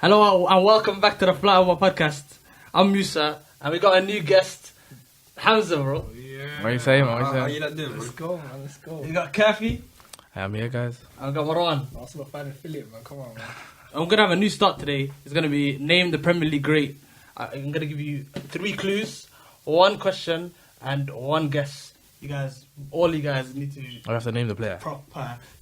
Hello and welcome back to the Fly Over podcast. I'm Musa and we got a new guest, Hamza, bro. Yeah. What are you saying, man? How you not doing, man? Let's go, man. Let's go. We got Kafi I'm here, guys. and we got Marwan. Arsenal fan affiliate, man. Come on, man. And we're gonna have a new start today. It's gonna be name the Premier League great. I'm gonna give you 3 clues, 1 question, and 1 guess. All you guys need to I have to name the player.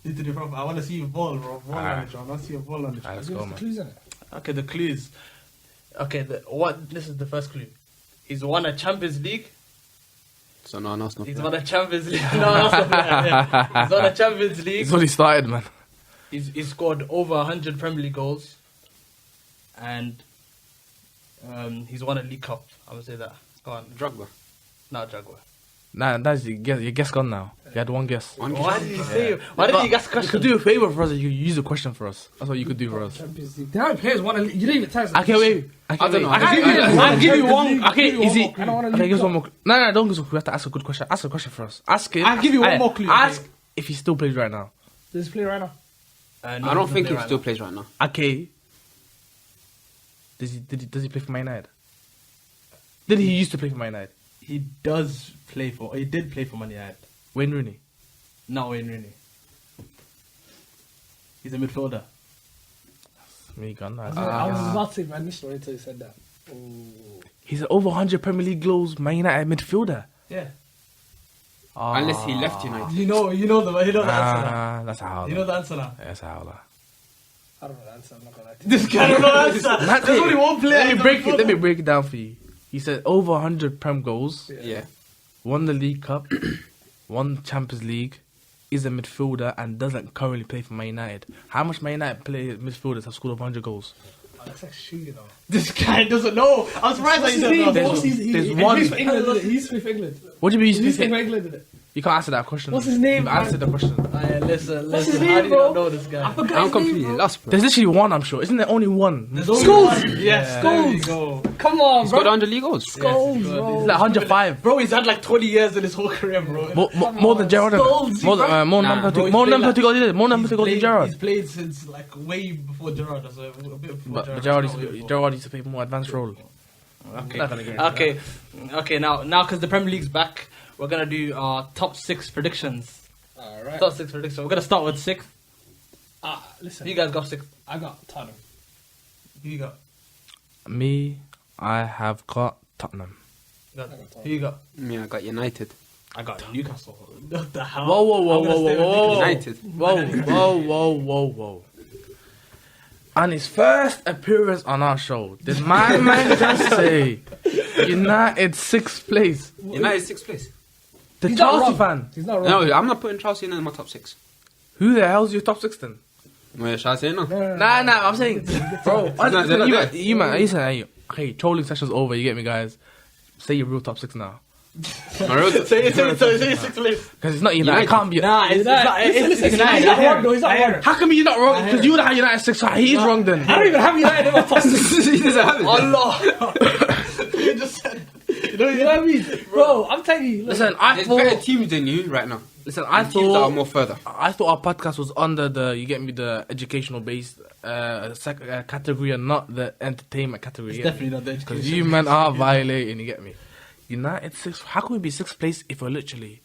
need to do proper. I want to see you ball, bro. Ball Alright. knowledge. I want to see your ball knowledge. Alright, let's Give go, us the man. clues in it. Okay, the clues. Okay, this is the first clue. He's won a Champions League. So no, it's not. He's won a Champions League. No, that's not fair, yeah. He's won a Champions League. It's already started, man. He's scored over 100 Premier League goals. And he's won a League Cup. I'm going to say that. Go on. Drogba. Not Jaguar. Nah, that's your guess gone now. You had 1 guess. Why did you say? Why did you guess the You could question? do a favor for us. You could use a question for us. That's what you could do for us. Champions League. How many players want to... You didn't even tell us. Okay, wait. I don't know. I'll give you one. Okay, easy. I don't want to Okay, leave give us it one more. No, don't give us. We have to ask a good question. Ask a question for us. Ask him. I'll give you one Aye, more clue, Ask okay. if he still plays right now. Does he play right now? No, I don't think play he right still now. plays right now. Okay. Does he play for Man United? Did he used to play for Man United? He did play for Man United. Wayne Rooney. Not Wayne Rooney. He's a midfielder. Me gone. I was about to say Man United until you said that. He's an over 100 Premier League goals Man United midfielder. Yeah. Unless he left United. You know the answer now. That's a howler. You know the answer now. That's a howler. I don't know the answer. I'm not going to lie to you. This guy don't know the answer. That's There's it. only one player. Let me break it down for you. He said over 100 Prem goals, Yeah. won the League Cup, won Champions League, is a midfielder and doesn't currently play for Man United. How much Man United midfielders have scored over 100 goals? Oh, that's actually true, you know. This guy doesn't know. I'm surprised that he doesn't know. There's He one- plays for England, did it? He's for England. What do you mean? He's for England, did it? You can't answer that question. What's his name, You've answered the question. Listen. What's his How name, do you bro? not know this guy? I forgot I'm his completely name, bro. lost, bro. There's literally one, I'm sure. Isn't there only one? There's only Scholes! one. Yes, there we go. Come on, He's bro. got 100 league goals. Goals, Yes, bro. It's like 105. Bro, he's had like 20 years in his whole career, bro. More than Gerrard. Stones, More than Nah, more bro, number he's more played number like- to go did it. More number to go than He's Gerrard. played since like way before Gerrard. So a bit before But Gerrard. Gerrard used to play a more advanced role. Okay. Now, because the Premier League's back, we're gonna do our top 6 predictions. Alright. Top 6 predictions. We're gonna start with 6th. Listen, You guys got 6th. I got Tottenham. Who you got? Me, I have got Tottenham. Who you got? Yeah, I got United. I got Newcastle. What the hell? Whoa. United. Whoa. On his first appearance on our show, did my man just say United 6th place? United 6th place. The He's not Chelsea wrong. fan. He's not wrong. No, I'm not putting Chelsea in my top 6. Who the hell's your top 6 then? Where shall I say no? Nah, I'm saying, bro. They're not there. You man, you say, hey, trolling session's over. You get me, guys. Say your real top 6 now, Say 6th place. because it's not United. It can't be. Nah, it's not. It's He's not wrong, though. He's not wrong. How come you're not wrong? Because you would have United 6. So he's wrong then. I don't even have United in my top 6. He doesn't have it. Allah. You just said. You know what I mean? Bro, I'm telling you. Listen, I There's better thought. teams than you right now. Listen, I Teams that are thought. more further. I thought our podcast was under the educational based category and not the entertainment category. It's you get definitely not the me? Because education. you men are violating. You get me? United 6. How can we be 6th place if we're literally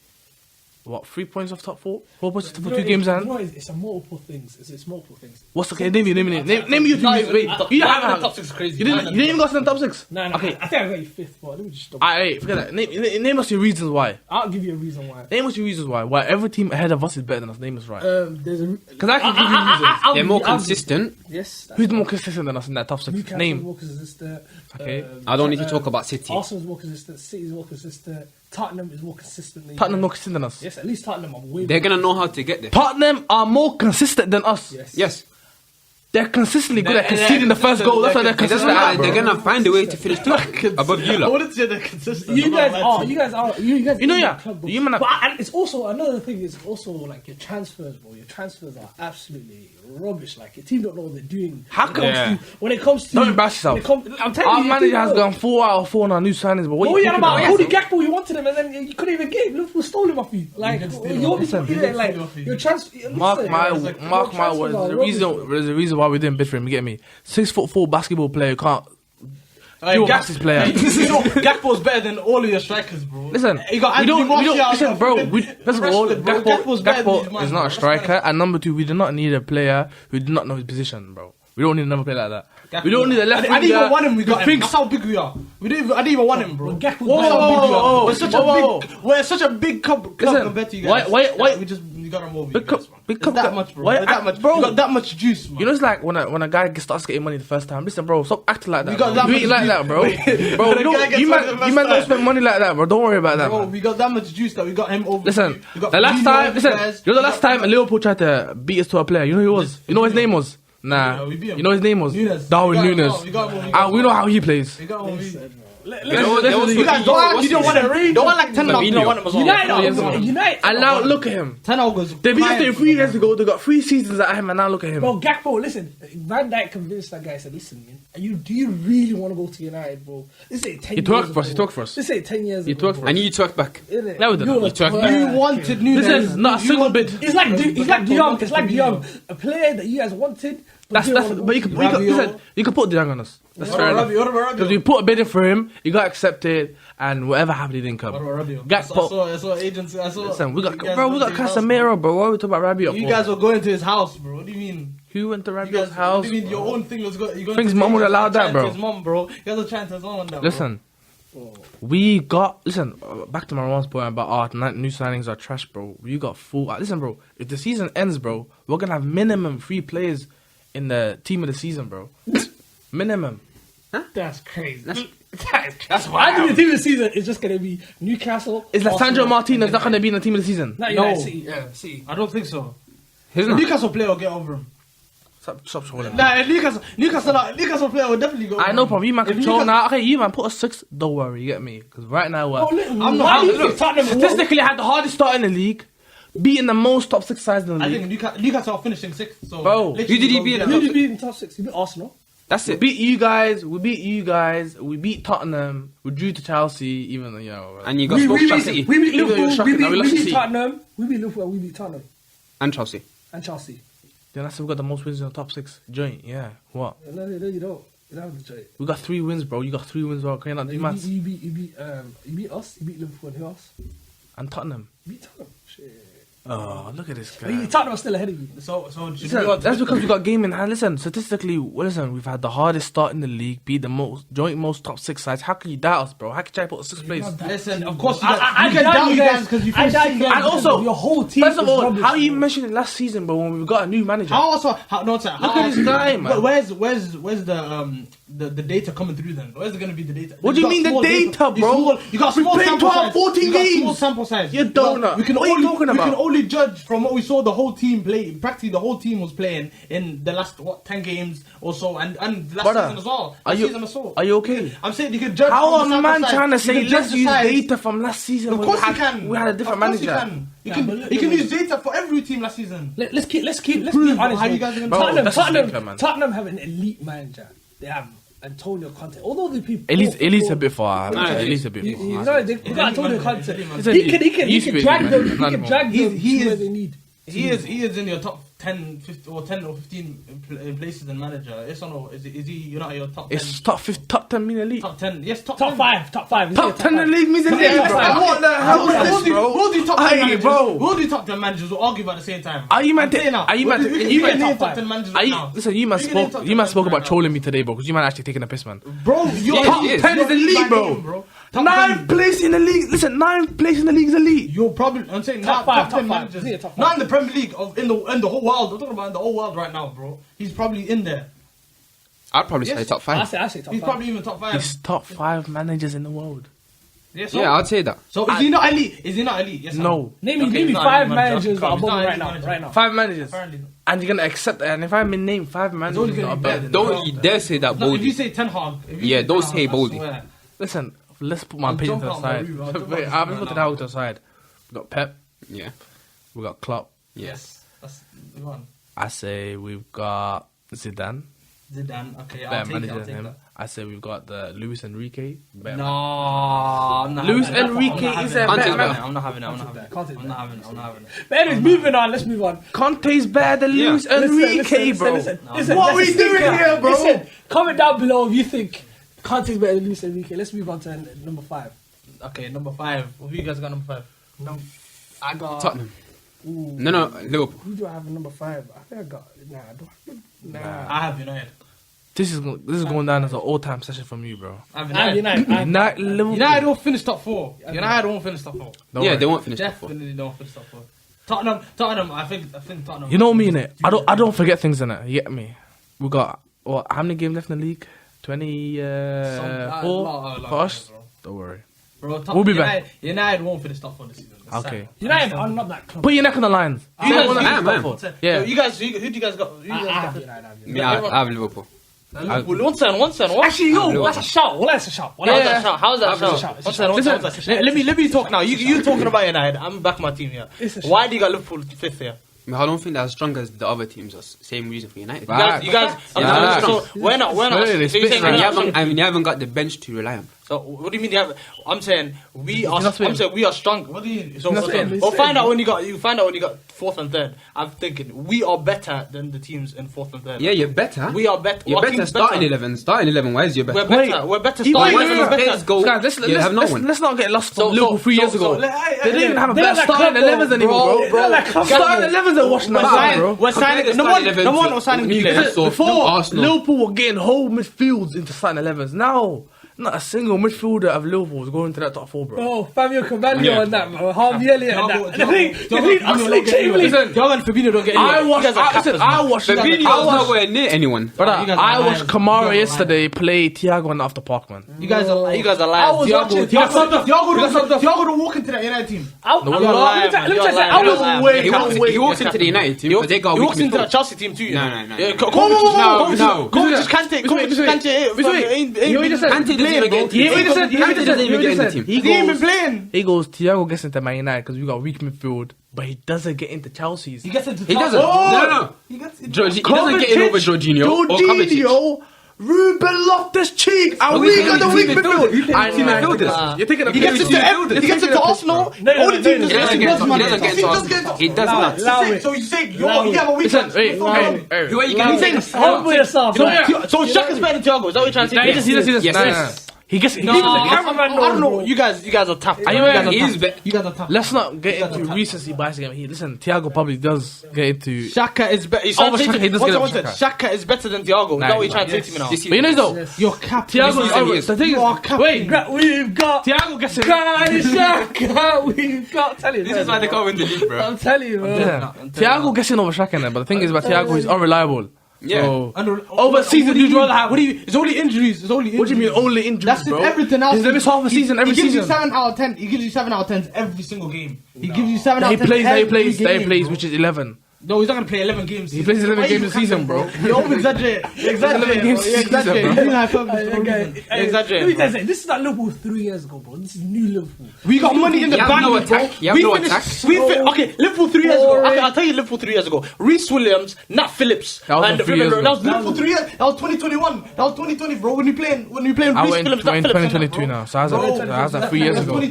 3 points off top 4? 4 points for 2 games and It's a multiple things. It's multiple things. what's okay? Name your two teams. Wait, you Having have a top 6 is crazy. You didn't even got to the top 6. No, Okay. I think I got you 5th, but let me just stop. Alright, forget that. Name us your reasons why. I'll give you a reason why. Name us your reasons why every team ahead of us is better than us. Name us right. There's a. Because I can give you reasons. They're more consistent. Yes. that's Who's more consistent than us in that top 6? Newcastle is Name. more consistent. Okay. I don't need to talk about City. Arsenal's more consistent. City's more consistent. Tottenham is more consistently. Tottenham more consistent than us. Yes, at least Tottenham are way. They're going to know how to get there. Tottenham are more consistent than us. Yes. Yes. They're consistently good at conceding the first goal. That's why they're It doesn't consistent. matter. They're going to find a way to finish top above you I lot. wouldn't say they're consistent. You I'm not guys lying are. to You guys are. You guys. You know, in the yeah. club, bro. You man are- But and it's also another thing. Is also like your transfers, bro. Your transfers are absolutely rubbish. Like your team don't know what they're doing. How When come- it comes to- When it comes to. Don't embarrass yourself. I'm telling Our you, your manager team has don't. gone 4 out of 4 on our new signings, but what What are were you you on talking about? about? Cody Gakpo, you wanted him, and then you couldn't even get him. Liverpool stole him off you. Like, didn't steal you're him. Listen, like your transfer. Mark my words. There's a reason why we didn't bid for him. You get me? 6'4" basketball player can't. Hey, Gakpo's player. You know, Gakpo's better than all of your strikers, bro. Listen, you got we don't, Martial, listen, bro. First of all, Rashford, bro. Gakpo's better than these Gakpo man, is bro. not a striker, and number two, we do not need a player who did not know his position, bro. We don't need another player like that. Gakpo. We don't need a left winger. I didn't even want him. We got him. thinks- That's how big we are. I didn't even want him, bro. Gakpo's That's how better. big we are. Whoa, We're such a big club Listen, compared to you guys. why- We just we got him over. Big you guys, club- man. big It's club- that much, bro. why- It's that much, bro. You got that much juice, man. You know, it's like when a guy starts getting money the first time. Listen, bro, stop acting like that. We got bro. that You ain't much like juice. that, bro. Wait, Bro, when a don't- guy gets you money the man first don't time. spend money like that, bro. Don't worry about that, Bro, man. we got that much juice that we got him over. Listen, We got the last Firmino, time, listen, Perez, you know the we last got- time Liverpool tried to beat us to a player. You know who he was? You know what his name was? Nah. Yeah, we beat him. You know his name was? Nunes. Darwin We got him, Nunes. no, we got him, we got And him. we know how he plays. We got him over. You You guys don't act, you don't want him. Don't want like 10 now. You don't want him as well. United. And now look at him. 10 goes. They beat us there 3 years ago. They got 3 seasons at him, and now look at him. Bro, Gakpo, listen. Van Dijk convinced that guy. Said, "Listen, man, do you really want to go to United, bro? This ain't 10 He years twerked for us. ago. He twerked for us. This ain't 10 years He ago. twerked for bro. us. And you twerk back. Innit? No, we didn't. You're You a twerked. twerk. You wanted Nunes. Listen, not a single bit. It's like De Jong. It's like De Jong. A player that you guys wanted. That's but you can listen. You can put De Jong on us. That's fair enough. Because you put a bid in for him, you got accepted, and whatever happened, he didn't come. Gakpo. I saw agents. I saw. Listen, we got you guys bro, we went got to his house, Casemiro, bro. What are we talking about Rabiot? You for? guys were going to his house, bro. What do you mean? Who went to You Rabiot's guys, house? What do you mean your own thing was going? Thinks mum would allow that, bro. His mom, bro. You guys are trying to his mom on that. Listen, we got back to Marwan's point about our new signings are trash, bro. You got full. Listen, bro. If the season ends, bro, we're gonna have minimum 3 players in the team of the season, bro. Minimum. That's crazy. That's I think the team of the season is just going to be Newcastle. Is Lissandro Arsenal, Martinez and not gonna be in the team of the season? Not No. United City. Yeah, City. I don't think so. He's The not. Newcastle player will get over him. Stop trolling. Nah, Newcastle player will definitely go. I over know, him. problem. You man If control Newcastle- now. Okay, you man put a 6. Don't worry, you get me? Because right now we're I'm not. Why do you look, think Tottenham statistically had the hardest start in the league, beating the most top 6 sides in the I league. think Newcastle are finishing 6th. So Bro, literally who did he go beat get in Who up. did you beat in top 6? You beat Arsenal. That's We it. beat you guys. We beat you guys. We beat Tottenham. We drew to Chelsea. Even And you got We smoked beat City we beat Even though you're Liverpool. shocking, We now we lost beat City. Tottenham. We beat Liverpool. We beat Tottenham and Chelsea. and Chelsea. then I said we got the most wins in the top 6 joint. Yeah. What? No, you don't. You don't have the joy. We got 3 wins, bro. You got 3 wins, bro. Can you not do maths? You beat us. You beat Liverpool and who else? And Tottenham. You beat Tottenham. Shit. Oh, look at this guy. Tottenham are still ahead of you. So should Listen, we that's because we got game in hand. Listen, statistically, we've had the hardest start in the league, beat the most top 6 sides. How can you doubt us, bro? How can you try to put 6th place? Listen, of course you I can doubt you guys because you I feel doubt sick. you guys And also, your whole team. First of is all, rubbish, how are you bro. mentioning last season, bro, when we've got a new manager? How also? How, no, sir. Look at this guy, man. Where's the data coming through then? Where's going to be the data? What do you mean the small data, bro? You got We small played sample 12, size. 14 You got small games. sample size. You donut. We can What are you only talking we can about? only judge from what we saw the whole team play. Practically the whole team was playing in the last 10 games or so, and last Brother, season as well. are you- season as well. Are you okay? I'm saying you can judge. How from a the man sample size. trying to You say can judge let's the use size. data from last season? Of when course we you can. We had a different Of course manager. You can use data for every team last season. Let's be honest. how you guys are gonna- Bro, that's a stinker, man. Tottenham have an elite manager. They have Antonio Conte. Although the people, Elite's a bit far. No, Elite's a bit You far. know, they got Antonio Conte. He's a He elite. can He used to be drag elite, them. man. He Not can anymore. drag them He to where is- they need. He is in your top 10, 15, or 10 or 15 places in manager. Yes or no? Is he? You're not in your top 10. It's top 10 mean elite. Top 10. Yes, top Top 10. five. Top 5. Top 10 in the league means elite, Yeah, bro. that's fine. What the hell is this, bro? We'll do top 10 Aye, managers. bro. We'll do top 10 managers. We'll argue about the same time. Are you man? I'm saying now, Are you man? we can You name man? top 10 managers Are right you? now. Listen, you man We can name spoke. top You man 10 spoke about right now. trolling me today, bro. Because you man actually taking a piss, man. Bro, you're Yeah, top he is. 10 is elite, bro. Top 9th 10. place in the league. Listen, 9th place in the league is elite. You're probably. I'm saying Top top, five, 10 top five. managers. Yeah, top five. Not in the Premier League. In the whole world. I'm talking about in the whole world right now, bro. He's probably in there. I'd probably say Yes. top I 5. say top He's 5. probably even top 5. He's top 5 managers in the world. Yes, so, Yeah, I'd say that. So is he not elite? Is he not elite? Yes. or No. Name Okay, me he's not 5 elite manager. managers that are He's not above him right elite now. manager. Right now. 5 managers. Apparently. And you're gonna accept that. And if I name 5 only managers that gonna are be better better than than- Don't you dare say that No, if you boldly. say Ten Hag. if you Yeah, say don't Ten say Hag, I boldly. swear. Listen, let's put my I'll opinion to jump the out my side. roof, I'll jump Wait, out I'm my just putting roof. that to the side. We got Pep. Yeah. We got Klopp. Yeah. Yes. That's the one. I say we've got Zidane. Zidane. Okay, I'll better take manager I'll than take him. that. I say we've got the Luis Enrique. Better No, I'm not Luis having that. Enrique I'm not is having a that. better man. I'm not having it. I'm not having it. Conte's I'm not having it. I'm not having it. But anyways, moving on. Let's move on. Conte's better than Luis Enrique, bro. Listen, What are we doing here, bro? Listen, comment down below if you think Conte's better than Luis Enrique. Let's move on to number 5. Okay, number 5. Who you guys got number 5? I got Tottenham. Ooh, No, Liverpool. who do I have at number 5? I think I got. Nah. I have United. This is going down as an all-time session from you, bro. I have I have United. United. Liverpool. United won't finish top 4. United won't finish top 4. Don't Yeah, worry. they won't finish top 4. Definitely don't finish top 4. Tottenham. I think Tottenham. You know me, innit? I don't forget things, innit? You get me? We got how many games left in the league? 24 for us. Bro. Don't worry. Bro, We'll be back. United won't finish top 4 this season. It's Okay. sad. United are not that club. Put your neck on the line. You guys, Yeah. You guys, who do you guys got? Who do you I guys have got? United. Me, I have Liverpool. Liverpool. One second. Actually, yo, that's a shout. Well, that's a shout. How's that shout? How's that It's a shout? shout. It's a One shout. second. Listen, Let me talk now. You talking about United? I'm back my team here. It's a Why do you got Liverpool 5th here? I don't think they're as strong as the other teams. Same reason for United. You guys. Yeah. So we're not. Really, So you're saying And we're not- you haven't got the bench to rely on. So what do you mean? You have, I'm saying we are. You're not I'm saying we are strong. What do you? So You're not saying- we'll find out when you got. You find out when you got 4th and 3rd. I'm thinking we are better than the teams in 4th and 3rd. Yeah, you're better. We are better. You're Our better team's starting 11. Starting 11 wise, you're better. We're better. We're better Wait, starting. wait, We're wait, better. Guys, go. Guys, You have no one. let's not get lost from So- Liverpool 3 years so- ago. so- They didn't even have a They're better not starting club, 11s anymore, bro. They're like club. Starting 11s are washing We're us out, bro. We're signing. Compared to No one. starting No 11s one was signing to new players. Newcastle. Before, No Arsenal. Liverpool were getting whole midfields into starting 11s. Now, not a single midfielder of Liverpool is going to that top 4, bro. Oh, Fabio Carvalho Yeah. on that, bro. Harvey Elliott on that. The thing, Thiago and Fabinho don't get I anywhere. watched. You guys are captains, man. Fabinho's nowhere near anyone. Brother, You guys are I watched lying. Kamara You guys are yesterday play Thiago on After Park, man. You guys are liars. I was watching- Thiago don't walk into that United team. He walks into the United team, but they got He weak walks into midfield. that Chelsea team too. No. Kovacic just can't take. Kovacic just can't take. Kante doesn't even get into the team. Kante doesn't even get in the team. He ain't been playing. He goes, Thiago gets into Man United because we got weak midfield, but he doesn't get into Chelsea's. He gets into. He doesn't. No. He doesn't get in over Jorginho or Kovacic. Jorginho, Ruben Loftus-Cheek, and But we we got the play weak team midfield. midfielders. I Team know. midfielders. You're thinking of He gets into Arsenal. No, All the teams He doesn't get into Arsenal. He does not. Allow it. So you say you have a weak. Listen, wait, Who are you getting? Humble yourself. So Xhaka is better than Thiago. Is that what you're trying to say? He just. Yes, Nah, yes. nah. He gets. No, I don't know. You guys are tough. Are you ready? He's better. You guys are tough. Let's not get into recency bias again. Listen, Thiago probably does get into. Shaka is better. Over Xhaka, he does get over Xhaka. Shaka is better than Thiago. Is that what you're trying to say to me now? This But you know though, Yes. You're captain. Thiago is over. Yes. The thing is, wait, We've got Thiago gets in. Shaka. We've got. Tell you. This is why they can't win the league, bro. I'm telling you, bro. Yeah. Thiago gets in over Shaq in there, but the thing is about Thiago, he's unreliable. Yeah. So, Over season, you'd rather have. It's only injuries. It's only injuries. What do you mean only injuries, That's bro? everything else. He's the best half a season every He gives you season. 7 out of 10. He gives you 7 out of 10 every single game. He gives you 7 out He of 10. plays, every game, bro. which is 11. No, he's not gonna play 11 games. He plays 11 Why games you a season, bro. You over exaggerate. You exaggerate. 11 games a You exaggerate. season, You're doing hyperbole for no Okay. reason. You exaggerate, Let me bro. tell you, this is not Liverpool 3 years ago, bro. This is new Liverpool. We got money in the You have bank, no bro. attack. You have We no finished- attack. Okay, Liverpool 3 years ago. Okay, I'll tell you Liverpool 3 years ago. Reece Williams, Nat Phillips. That was And 3 years remember, ago. that was Liverpool 3 years. That was 2021. That was 2020, bro. When you playing I Reece went Williams, Nat in Phillips. 2022 now, so how's that 3 years ago? I'm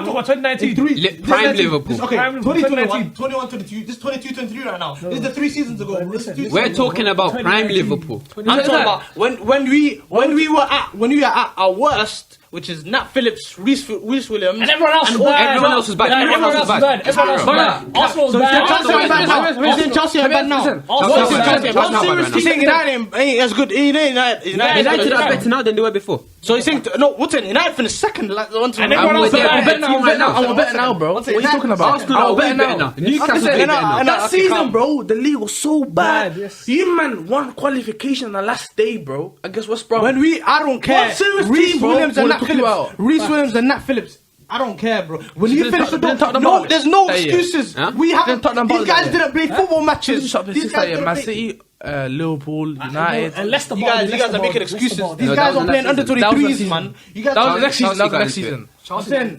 talking about 2019. Prime Liverpool. Okay, Prime 2021, 21, 22. This is 22, 23 right now. This is the 3 seasons ago. This is 2 seasons We're ago. talking about prime Liverpool. I'm talking about when we were at our worst, which is Nat Phillips, Reece Williams, And everyone else was bad. Everyone else was bad. Yeah, Everyone else was bad. Everyone else was bad. Arsenal was So bad. Chelsea are bad now. Is it Chelsea are bad now? Listen, What Chelsea are bad. What Chelsea are serious bad he's saying United ain't as good. United United are better now than they were before. So he's saying no. What's it? United finished second. Like the one to And everyone else was they're bad. better now. I'm better now, bro. What are you talking about? Arsenal are way better now. Newcastle are way better now. That season, bro, the league was so bad. Bad, yes. You man won qualification on the last day, bro. Against West Brom. When I don't care. What serious Reece team, bro? Williams and What Nat are you talking Phillips. about? Reece Williams and Nat Phillips. I don't care, bro. When you Didn't finish the Tottenham door, bother no, there's no that year? excuses. Huh? We haven't. Tottenham These bother guys that didn't play football matches. Shut up, These guys didn't Man play. City, Liverpool, United. And Leicester You bottled, guys are making Leicester excuses. bottled. These No, guys that are was playing the under next season. That was the 23s, season. man. You guys That was are the next season. That was the next Chelsea got season. I'm saying,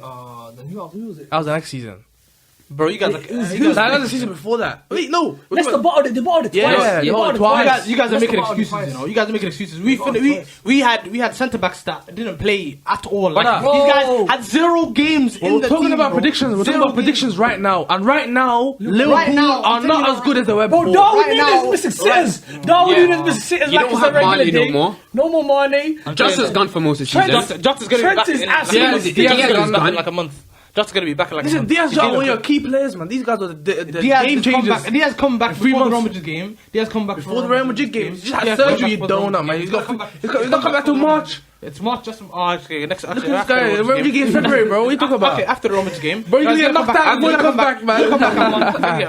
the new who was it? That was the next season. Bro, you guys are... That was the season before that. Wait, no. Leicester bottled it twice. Yeah, They bottled it twice. You guys are Leicester making bottled it excuses, twice. you know. You guys are making excuses. We had centre backs that didn't play at all. Like Brother. these guys had 0 games in We're the talking team, about bro. predictions. We're talking 0 about predictions right now. And right now, Liverpool now, are I'm not telling as good as they were Bro, before. Darwin Right now- Nunes missing sitters. Darwin Yeah. Nunes missing sitters You like don't it's a have regular Marley no day. more. No more Mane. Justin's gone for most of the season. Jota is going to be Trent back is in absolutely- Diaz is Diaz going to is be back in gone. like a month. Jota's going to be back in like a Listen, month. Diaz He's are doing one of your okay. key players, man. These guys are the Diaz game has come changers. back. Diaz come back 3 before the months. Real Madrid game. Diaz come back Before the Real Madrid game, he just had Diaz surgery, come you back for the donut, man. game. He's got come back. he's not come back till March. It's March, just okay. Next, Look at this guy. The Real Madrid game in February, bro. What are you talking about? Okay, after the Real Madrid game, Bro, you're gonna get knocked out before you come back, man. Come back a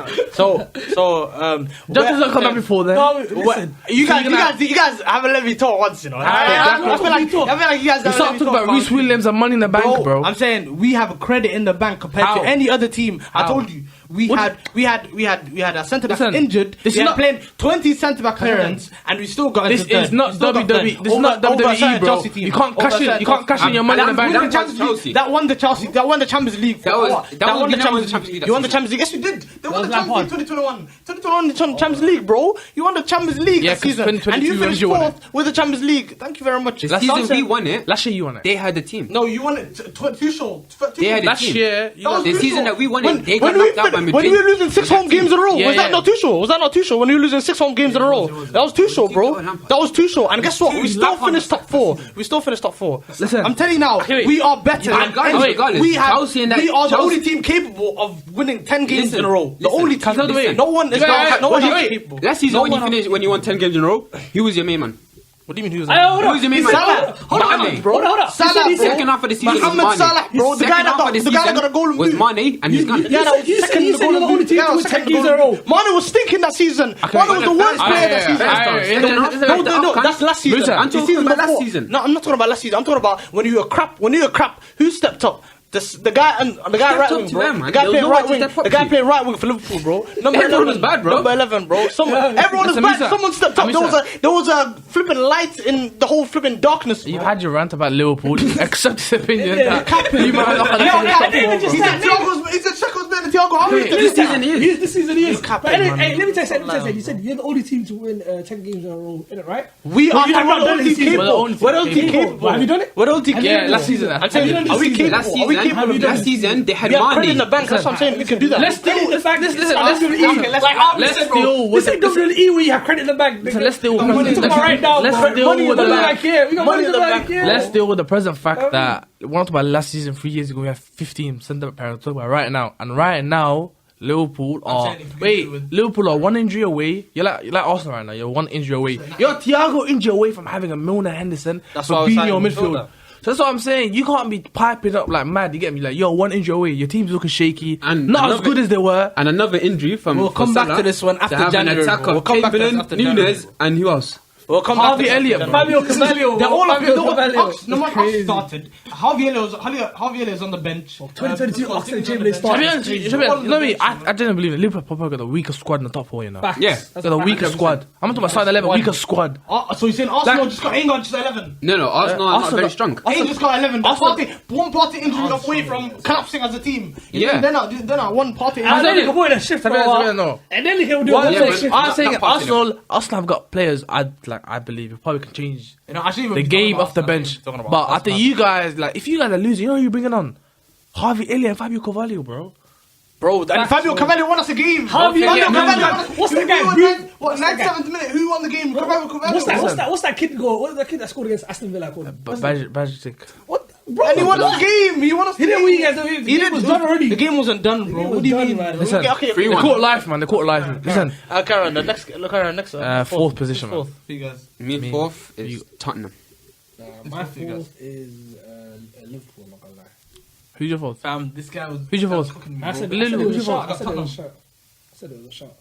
month. So, Justin's not come back before then. Listen. you guys haven't let me talk once, you know. I feel like you guys You haven't start let me talking talk about Reece Williams and money in the bank, bro. I'm saying we have a credit in the bank compared How? to any other team. I How? told you. We had a centre back Listen, injured. this We is had not- playing 20 centre back clearance, and we still got. This into third. is not We still got WWE. third. This is not Over a WWE, certain bro. Chelsea team. You can't Over a cash in. certain You can't cash in your money in the bank. That won the Champions Chelsea. League. That won the Chelsea. That won the Champions League. That won the Champions League. You won the Champions League. Yes, you did. They won the was Champions League Lampard. 2021. 2021 Champions League, bro. You won the Champions League Yeah, that season, 2022 and you finished you won it. 4th with the Champions League. Thank you very much. The That's season awesome. we won it, Last year you won it. they had the team. No, you won it. Tuchel. They had a Last team. year, you That was The Tuchel. season that we won it, When- they got when we knocked out by fin- Madrid. When we were losing 6 home games in a row, Yeah, was yeah. that not Tuchel? Was that not Tuchel? When we were losing 6 home games in a row, that was Tuchel, bro. That was Tuchel. And guess what? We still finished top 4. We still finished top 4. Listen. I'm telling you now, Okay, wait. we are better. Yeah, than regardless, any- regardless. we have. Chelsea and that- We are the Chelsea- only team capable of winning 10 games Listen, in a row. The listen. only team. Listen. No one is. Yeah, No one wait, else wait. capable. Last season No when you one finished, when you won 10 games in a row, he was your main man. What do you mean he was? Hold Who's your main man? Salah. Hold on, Mane. bro. Hold on. Salah, The bro. second half of the season Mohamed was Mane. Salah, bro. The guy Second that half of the got a golden was boot. Mane, and he's gone. Yeah, that was You second said in the you're the golden only boot. team Yeah, to that win was 10 second games in a golden row. boot. Mane was stinking that season. Mane was the worst player that season. No, that's last season. Musa. I'm talking about last season. No, I'm not talking about last season. I'm talking about when you were crap. When you were crap, who stepped up? The guy and the guy Stepped right up wing, to bro. them, man. The guy There was playing no one right to wing. step up The guy to. playing right wing for Liverpool, bro. Number Everyone 11 was bad, bro. Number 11, bro. Everyone was Listen, bad. Musa. Someone stepped up. There was a flipping light in the whole flipping darkness. You've had your rant about Liverpool. Just accept his opinion. Yeah, that you might not have Yeah, finished top yeah, four, yeah, bro. He said Checo's better than Thiago. How many This season he is. This season he is. capping, But anyway, man. hey, let me tell you, you said you're the only team to win 10 games in a row, isn't it, right? We are you have not the done only it this team season. capable. We're the only team Capable. capable. Have you done it? We're the only team Have you capable. done it last season. I'm saying, Have you are we done it capable? Last Are we season, capable? last season they had We have credit in the Mane. bank. That's what I'm saying. We can do that. Let's deal with the fact. Listen, Listen, let's- WWE. okay, let's- Like, let's listen, deal bro. with This ain't WWE where you have credit in the bank. So let's deal with Money in let's- the bank right now. let's bro. deal Money in with the the- bank here. We got money in the bank here. Let's deal with the present fact that we talked about last season 3 years ago. We had 15 centre parents. Talk about right now, and right now Liverpool are saying if we do it with- Liverpool are 1 injury away. You're like Arsenal right now. You're 1 injury away. You're Thiago injury away from having a Milner Henderson, That's what I was Fabinho saying, midfield. midfielder. So that's what I'm saying. You can't be piping up like mad. You get me? Like you're 1 injury away. Your team's looking shaky. And Not as another- good as they were. And another injury from We'll come back Salah to this one after to have January, an attack bro. We'll of come back to this Cleveland, after January. Nunes, and who else? We'll come Harvey back to Elliott, this. bro. Fabio Carvalho. They're all of Fabio them. Carvalho. No more Ox Crazy. started. Harvey Elliott's on the bench. 2022 Oxford Chamberlain To started. be honest, you know me. I didn't believe it. Liverpool probably got the weakest squad in the top 4. You know, Facts. Yeah. That's got the a fact. weakest squad. I'm talking about starting 11, weakest squad. So you're saying Arsenal Like- just got ain't got just 11? No, Arsenal are not Arsenal- very strong. Ain't just got 11. That's Arsenal- one party injury away from collapsing as a team. Yeah. They're not one party And injury. then he can put in a shift for a while. No. And then he'll do What I'm a saying, shift. I'm saying not Arsenal. Arsenal have got players. I believe it probably can change You know, I shouldn't even the be talking game about off the Arsenal, I bench. shouldn't be talking about But I Arsenal. think you guys, like, if you guys are losing, you know who you're bringing on? Harvey Elliott and Fabio Carvalho, bro. Bro, and Fabio Carvalho won us a game. Harvey Fabio Elliott, Carvalho man. won us- What's that Who guy? won Bruce- that? what's that guy? 97th minute. Who won the game? Fabio Carvalho. What's that kid go? What's that kid that scored against Aston Villa called? Bajic. What? Bro, And he won us the game. He won us the He didn't game. win, guys. The game was done already. The game wasn't done, bro. game What was do you done, mean? man. Listen, Okay, they 3-1. caught life, man. They caught life. Listen, Karen, the next. Look, Karen, next. fourth position, man. Fourth for you guys. Me and fourth is Tottenham. My figures. fourth is Liverpool. I'm not gonna lie. Who's your fourth? Fam, this guy was. Who's your that was fourth? cooking me, I bro. said Lily, it was who's a your shot. fault? I said it was a shot. I said it was a shot.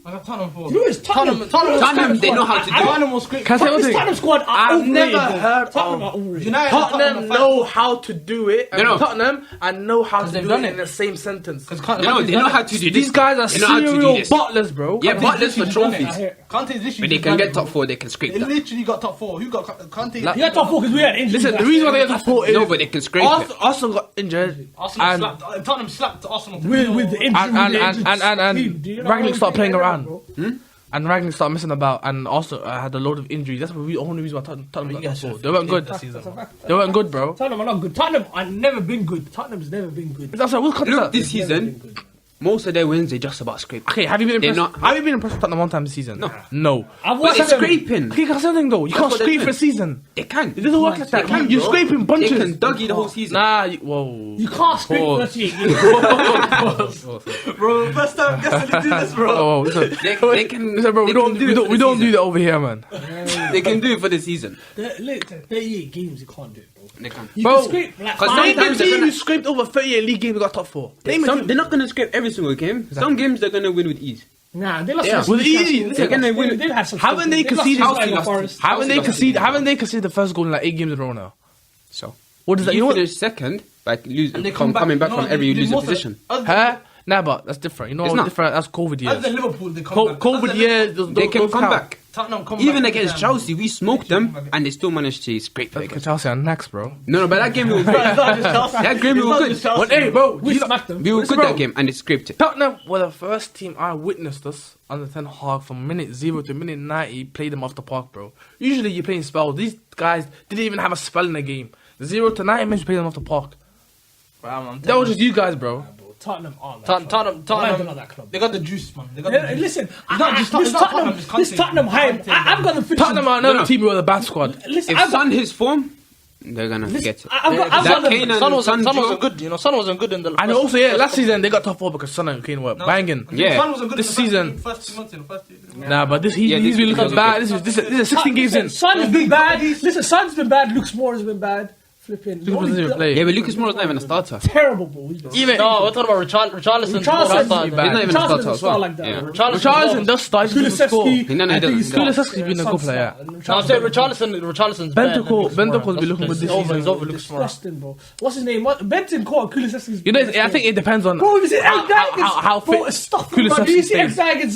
Tottenham for. You know, it's Tottenham. Tottenham, they know how to do it. Tottenham was great. Can I say one This thing? Tottenham squad are I've overrated, never bro. heard Tottenham of are overrated. United, Tottenham know how to do it. And No. Tottenham and know how to they've do done it it. in the same sentence. They know how to do this. These guys are They know how to do serial this. butlers, bro. Yeah, butlers for trophies. Conte's literally. But they can get top 4, they can scrape They that. literally got top 4. Who got Conte? Like- You got top 4 because we had injuries. Listen, the reason why they got top 4 is No, but they can scrape it. Arsenal got injured. Arsenal slapped. Tottenham slapped Arsenal. with the injury. and Ragnick started playing around. And Ragnick started messing about, and also had a load of injuries. That's the only reason why Tottenham got top 4. They weren't good. They weren't good, bro. Tottenham are not good. Tottenham have never been good. Tottenham's never been good. That's what we'll cut Look, that. this season, most of their wins, they just about scrape. Okay, have you been They're impressed? not- Have you been impressed with Tottenham one time this season? No. I've But watched they're them. scraping. Okay, can I say something though? You can't what they're scrape for a doing. season. They can. It doesn't work like that. They can, You're bro. scraping They bunches. can Dougie the whole season. Nah, whoa. You can't scrape Pause. 38 games. Bro, first time guessing to do this, bro. Oh, listen, They can. listen, bro. We they don't can do it for we the don't do season. that over here, man. They can do it for the season. 38 games, you can't do it, bro. They can. You Bro, can scrape like 'cause Name sometimes the they're team gonna- who scraped over 38 league games and got top 4. Name Some, they're not going to scrape every single game. Some games they're going to win with ease. Nah, they lost Yeah. to With Newcastle. easy, They they're gonna lost- win. They've had some. Haven't they lost to conceded- Nottingham lost to- Forest. Haven't they conceded the first goal in like 8 games in a row now? So What does that? you You know what? finish second, like And they come back. coming back No, from every they losing most of- position. other Huh? Nah, but that's different. You know It's what's not. different? That's COVID Other than years. Liverpool, they come back. COVID Other years. than They can those come count. back. Tottenham come Even back. against Chelsea, we smoked them and they still managed to scrape it. Look at Chelsea and next, bro. No, but that game we were It's good. not just Chelsea. That game we It's were not good. just Chelsea. But hey, bro, We you smacked them. We were Listen, good bro. that game and they scraped it. Tottenham were the first team I witnessed us under 10 Hag from minute 0 to minute 90 play them off the park, bro. Usually you play in spells. These guys didn't even have a spell in the game. 0 to 90 minutes you play them off the park. That was just you guys, bro. Tottenham aren't that club. Tottenham. They're not that club. They got the juice, man. They got Yeah, the juice. listen, It's not just this it's not Tottenham, it's This Conte. Tottenham hype. I've got them finishing. Tottenham are another No. team with a bad squad. Listen, If I've got. Son his form, they're gonna forget it. I've got That them. Kane and Son wasn't Sancho- good, you know. Son wasn't good in the. And also, yeah, last season they got top 4 because Son and Kane were banging. Yeah. Son wasn't good This in the season- First 2 months, first 2. Nah, but he's this been looking was bad. This is 16 games in. Son's been bad. Listen, Son's been bad. Luke Moore has been bad. Flipping. Lucas doesn't even play. Yeah, but Lucas Moura's not even a starter. Terrible, bro. He's been- Even No, we're talking about Richarlison. Richarlison's bad. He's not even a Richarlison starter doesn't as well. start like that. Yeah. bro. Richarlison does start. He doesn't score. Kulusevski, No, no, he I think he's doesn't. Kulusevski's been a good player. No, I'm saying Richarlison's better than Lucas Moura. Bentancur's been looking good this season. He's over Lucas Moura. Disgusting, bro. What's his name? Benton caught Kulusevski's. You know, I think it depends on Bro, you see how bro, fit stop him, bro. Kulusevski Do you see stays. X-Dragons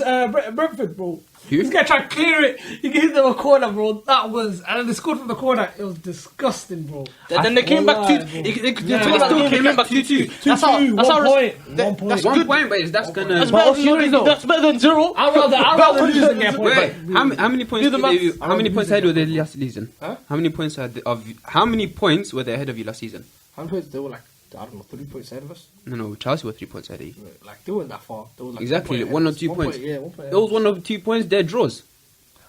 Brentford, bro? Who? This guy tried to clear it. He hit them a corner, bro. That was, and then they scored from the corner. It was disgusting, bro. Then they came back Wallahi, 2. bro. They Yeah. still came back 2-2. That's how. 2-2, That's how. 1 point. that- 1 point. That's 1 good. point, but that's gonna. That's But better also, you know, that's better than 0. I'd rather lose than get a point. Wait, how many points? Do the maths. How many points ahead were they last season? How many points how many points were they ahead of you last season? How many points? They were like, I don't know, 3 points ahead of us. No, Chelsea were 3 points ahead of you. Like, they weren't that far. They were like Exactly, 1 point 1 or ahead. 2 1 points. Yeah, 1 point. Those 1 or 2 points, they're draws.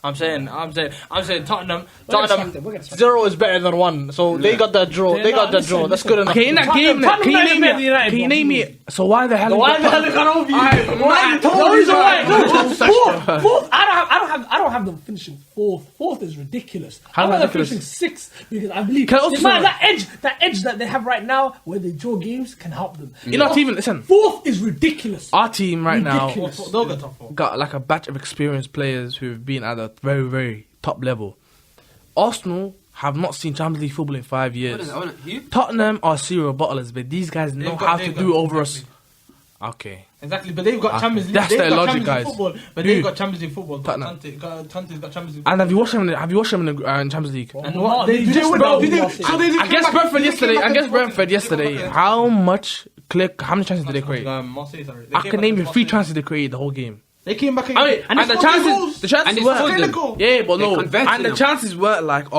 I'm saying Tottenham We're gonna suck 0 is better than 1. So they got that draw. They got that Listen, draw. That's listen. good enough. Okay, in that game, Tottenham can you United name better than me? United, Can you bro. name me? So why the hell? Why the hell they got over you? Why? No reason why. No, fourth. I don't have them finishing fourth. Fourth is ridiculous. How I'm rather ridiculous? finishing sixth because I believe Can I also say- that edge that they have right now, where they draw games, can help them. You're not even listen. Fourth is ridiculous. Our team right now Ridiculous. They'll get top 4. got like a batch of experienced players who've been at a very, very top level. Arsenal have not seen Champions League football in 5 years. Tottenham are serial bottlers, but these guys know how to do over us. Okay. Exactly, but they've got Champions League. That's They've their got logic, Champions League guys. football, but Who? they've got Champions League football. Tottenham. Conte's got Champions League. And have you watched them? Have you watched them in Champions League? And what they They just win bro, the they last did- so they I came guess back- Brentford they yesterday. came I back guess and- Brentford yesterday. How much how many chances did they create? Marseille, sorry. They I came can back name to you 3 Marseille. chances they created the whole game. They came back I mean, and the chances And they were scored them. goal. yeah, but They no, converted and the them. chances were like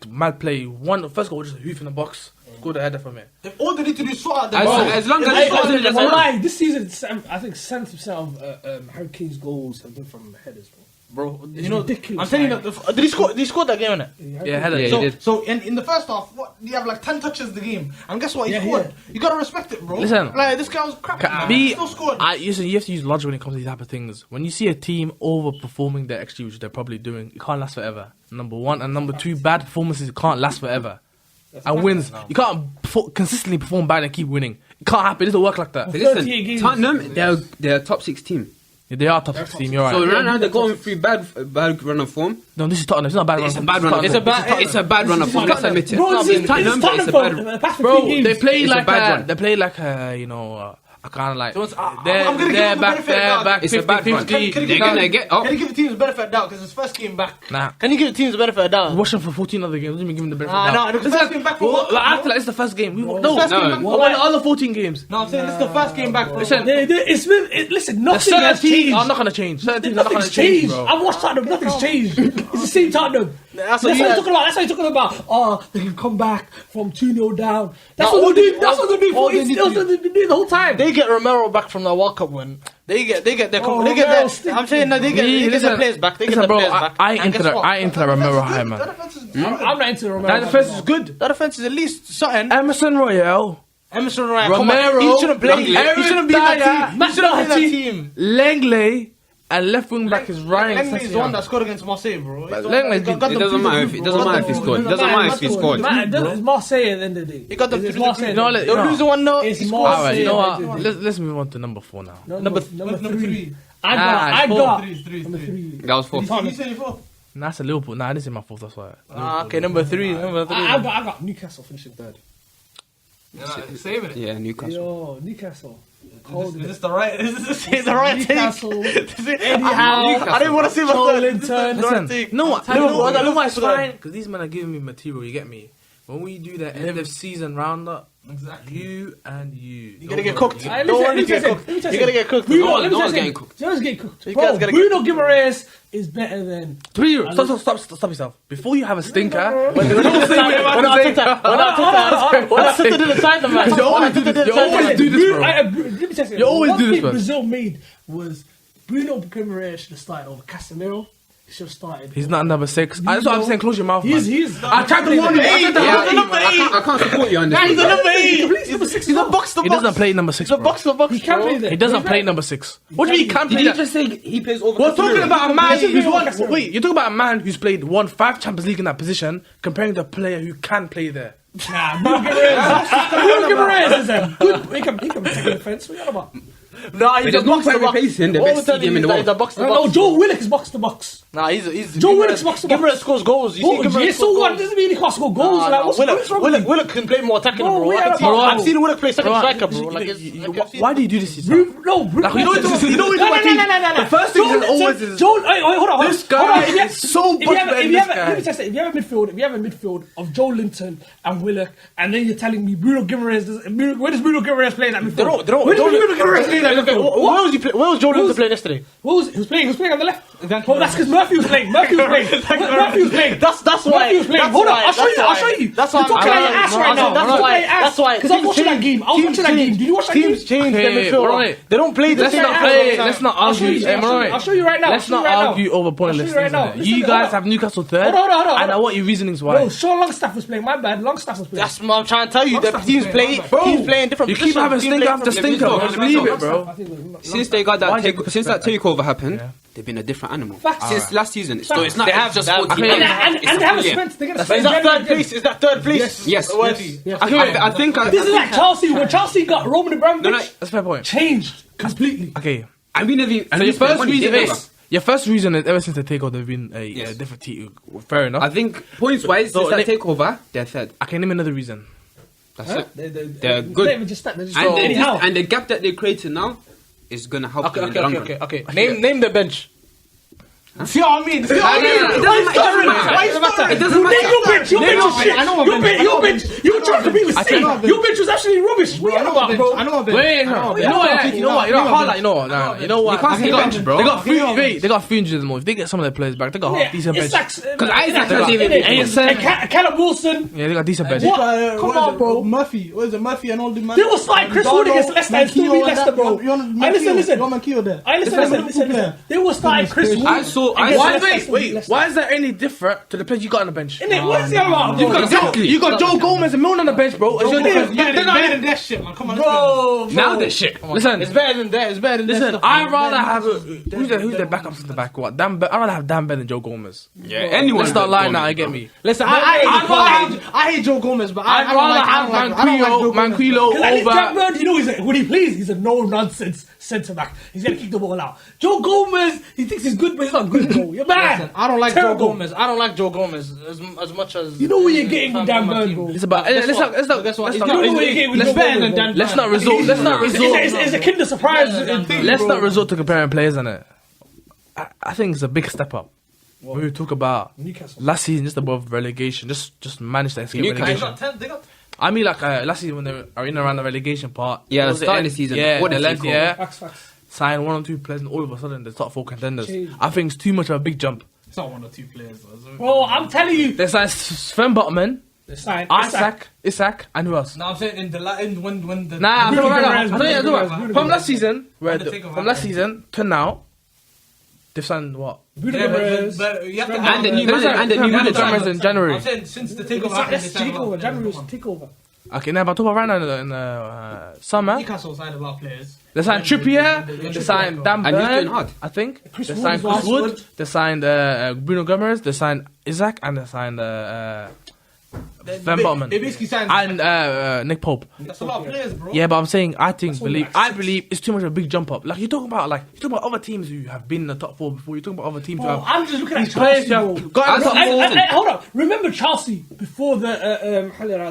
mad play. First goal was just a hoof in the box, scored a header from it. If all they need to do is sort out the As- ball. as long as If they they sort sort it, out the that's ball- enough. This season, I think 70% of Harry Kane's goals have been from headers, bro. Bro, It's you know, ridiculous, I'm telling you, man. that did he score that game, innit? Yeah, header. Yeah, he So, did. so in the first half, what you have like 10 touches in the game, and guess what? He Yeah, scored. yeah. You gotta respect it, bro. Listen. like this guy was crap. Man. Me, He still scored. listen, you have to use logic when it comes to these type of things. When you see a team overperforming their XG, which they're probably doing, it can't last forever. Number one, and number two, bad performances can't last forever. And wins, you can't consistently perform bad and keep winning. It can't happen. It doesn't work like that. Listen, 38 games. Tottenham, they're a top 6 team. Yeah, they are top 6 team. You're right. So right now they're going through bad run of form. No, this is Tottenham. It's not a bad run. It's a bad run. It's a bad run of form. Let's admit it. Bro, this is Tottenham. Bro, they play like you know. I kind of like. They're back. It's a bad run. They're gonna get up. Can you give the teams the benefit of doubt because it's first game back? Nah. Can you give the teams the benefit of doubt? Watch them for 14 other games. Let me give them the benefit of doubt. No, the first game back. I feel like it's the first game. No, the other 14 games. No, I'm saying this is the first game back. Listen, listen, nothing has changed. I'm not gonna change. Nothing's changed. Bro. I've watched Tottenham. Nothing's changed. It's the same Tottenham. That's what you're talking about. That's what you're talking about. Oh, they can come back from 2-0 down. That's what they're doing. That's what they're doing. That's what they've been doing the whole time. They get Romero back from the World Cup win. They get their. I'm saying that they get their players back. They get their players back. I into the Romero high, man. I'm not into Romero. That defense is good. That defense is at least something. Emerson Royale, Romero. He shouldn't play. He shouldn't be in that team. He shouldn't be in that team. Langley. And left wing back is Ryan. Langley is the one that scored against Marseille, bro. It doesn't matter if he scored. It doesn't matter if he scored. It's Marseille at the end of the day. He got them to Marseille. They'll lose the one, no. It's Alright, you know Marseille. what? Let's move on to number 4 now. Number 3. I got Three. That was 4. You said 4. Nah, that's a Liverpool. Nah, this is my 4th. That's why. Okay, number 3. I got Newcastle finishing 3rd. Saving it. Yeah, Newcastle. Yo, Newcastle. Is this the right? Is this the right Newcastle. Eddie Howe. I didn't want to see my Listen, no, I know why it's fine because these men are giving me material. You get me? When we do the end of season roundup, exactly. You you're gonna get cooked. Don't worry, you're gonna get cooked. No one's getting cooked. Bro, Bruno Guimaraes is better than. 3 years. Stop yourself. Before you have a stinker, when I sit to the side of the match, you always do this, bro. Let me tell you, You always do this, One man. thing Brazil made was Bruno Guimaraes should have started over Casemiro. He should have started. He's not number 6. That's what I'm saying. Close your mouth, man. I tried to warn you. I can't support you on this. He's a number 8. He's number 6. He's a box to box. He doesn't play number 6. He's a box to box. He can play there. He doesn't play number 6. What do you mean he can't play that? just say he plays over? We're talking about a man who's won. Casemiro. Wait, you're talking about a man who's won 5 Champions League in that position, comparing to a player who can play there. Nah, Bruno Guimaraes is a good. He can take the defense. What are you on about? Nah, he's a box to box. He's the best stadium in the world. He's a box to No, box. Joe Willock is box to box. Nah, he's Joe Willock's box to box. Guimaraes scores goals. You see Guimaraes So what? Doesn't mean he can't score goals. Like, what's wrong with you? Willock can play more attacking, Bro, bro. we are I've about- seen Willock play second striker, bro. Why do you do this to yourself? No, Bruno. Like, you know No. the first thing is always Joel, hold on. This guy is so much better than this guy. Let me test it. If you have a midfield of Joe Linton and Willock, and then you're telling me Bruno Guimaraes, where does Bruno Guimaraes play in that midfield? Where does Bruno Guimaraes play in that midfield? Where was Joe Linton playing yesterday? He was playing on the left. Oh, that's because Murphy was playing. Murphy was playing. That's why. Murphy was playing. Hold on, I'll show you. That's why. You're talking about your ass right now. That's why. Because I was watching that game. Did you watch that game? Teams change their midfield. They don't play the same. Let's not argue. I'll show you right now. Let's not argue over pointless things. You guys have Newcastle 3rd. Hold on. And I want your reasonings why. Bro, Sean Longstaff was playing. My bad. Longstaff was playing. That's what I'm trying to tell you. The teams play in different You keep having stinker after stinker. Just leave it, bro. Since they got that takeover happened, they've been a different animal. Since last season, so it's not just 14 And they have a spent. They're gonna Is that third place? Is that third place? Yes. I think This is like Chelsea. When Chelsea got Roman Abramovich, that's a fair point. changed completely. Okay. I mean, And your first reason is ever since the takeover they've been a different team. Fair enough. I think points wise, since that takeover, they're 3rd. I can name another reason. That's it. They're good. Anyhow. And the gap that they're creating now is gonna help them in the long run. Okay. Name the bench. See what I mean? It doesn't matter. Your bench. You were trying to be the same. Your bench was actually rubbish. What are you about, bro? I know a bench. Wait, no. You know what? You can't say bench, bro. They got 300 more. If they get some of their players back, they got half decent bench. Because Isaac has even Callum Wilson. Yeah, they got decent bench. Come on, bro. Murphy. What is it? Murphy and all the man. They will slide Chris Wood against Leicester and still beat Leicester, bro. Listen. They will slide Chris Wood. Why is that any different to the players you got on the bench? What's the other? You got Joe Gomez and Milner on the bench, bro. They're not even that shit, man. Come on, Bro, Now this shit. Listen, it's better than that. It's better than this. listen. Stuff, I'd rather have who's their backup centre back? What? I'd rather have Dan Ben than Joe Gomez. Yeah, anyone. Let's start lying now. I get me. Listen, I hate Joe Gomez, but I'd rather have Manquillo over. You know, when he plays, he's a no-nonsense centre back. He's gonna kick the ball out. Joe Gomez, he thinks he's good, but he's not good, bro. You're mad. I don't like Joe Gomez. I don't like Joe Gomez as much as you know what you're getting with Dan Burn, bro. It's about. Let's not resort. It's a Kinder Surprise thing. Let's not resort to comparing players on it. I think it's a big step up. We talk about Newcastle last season, just above relegation, just managed to escape relegation. I mean, like last season when they were in around the relegation part. Yeah, starting the season. Yeah, What they a left. takeover. Yeah, Facts. signed 1 or 2 players, and all of a sudden the top 4 contenders. I think it's too much of a big jump. It's not 1 or 2 players. Bro, I'm telling you. They signed Sven Botman, They signed Isak, and who else? No, I'm saying when the Nah, I'm Bruno talking right Guimaraes, now. Bruno Guimaraes. From last season, From last season to now, they've signed what? Bruno Guimaraes. but you have to And the new They signed manager. Guimaraes in January. I'm saying since the takeover happened, That's takeover. January's takeover. Okay, now but talk about right now in the summer. Newcastle signed a lot of players. They signed Trippier. They signed Dan And he's doing Burn, hard. I think. Chris They Wood signed as Chris well. Wood. They signed Bruno Guimaraes. They signed Isaac, and they signed Sven Botman They basically signed. and Nick Pope. That's a lot of players, bro. Yeah, but I'm saying I like believe it's too much of a big jump up. Like you're talking about other teams who have been in the top 4 before. You're talking about other teams who Bro, have I'm just looking at players Chelsea, who bro. have got in the top 4. Hold up. Remember Chelsea before the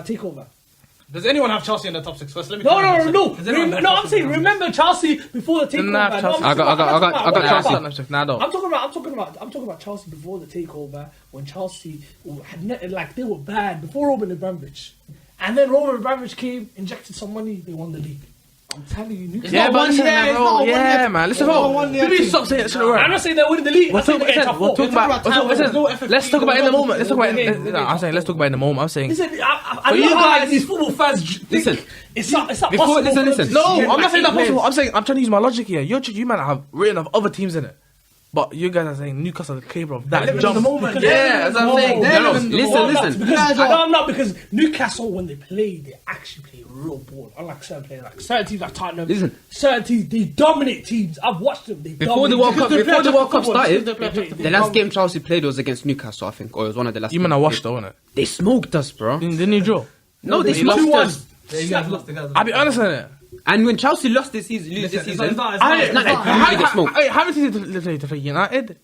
takeover? Does anyone have Chelsea in the top 6 first? Let me. No. Does anyone have I'm Chelsea saying in the top remember Chelsea before the takeover. Didn't have Chelsea. I got Chelsea. Nah, I don't. I'm talking about Chelsea before the takeover when Chelsea they were bad before Roman Abramovich, and then Roman Abramovich came, injected some money, they won the league. I'm telling you, Newcastle. Yeah, but listen, man, bro. Yeah, man. Listen, bro. one year Maybe stop saying that shit around. I'm not saying they're winning the league. I'm saying they're getting top 4. Let's talk about in the moment. Let's talk about. I'm saying let's talk about in the moment. I'm saying. Listen, I know how these football fans Listen. think it's not Before- possible. listen, for them listen. to No, see I'm not saying that players. possible. I'm saying I'm trying to use my logic here. You man have written of other teams in it, but you guys are saying Newcastle are capable of that jump. Yeah, that's what I'm saying. No, Listen. I'm not because Newcastle when they play, they actually play real ball. Unlike certain players, like certain teams like Tottenham. Listen. Certain teams they dominate teams. I've watched them. They Before the dominate. World Cup started, the last game Chelsea played was against Newcastle, I think, or it was one of the last. You man are washed though, innit? They smoked us, bro. Didn't you draw? No, they They smoked lost us. You guys lost the guys. I'll be honest in it. And when Chelsea lost this season, It's it's not not like like they get smoked. How many teams they play United?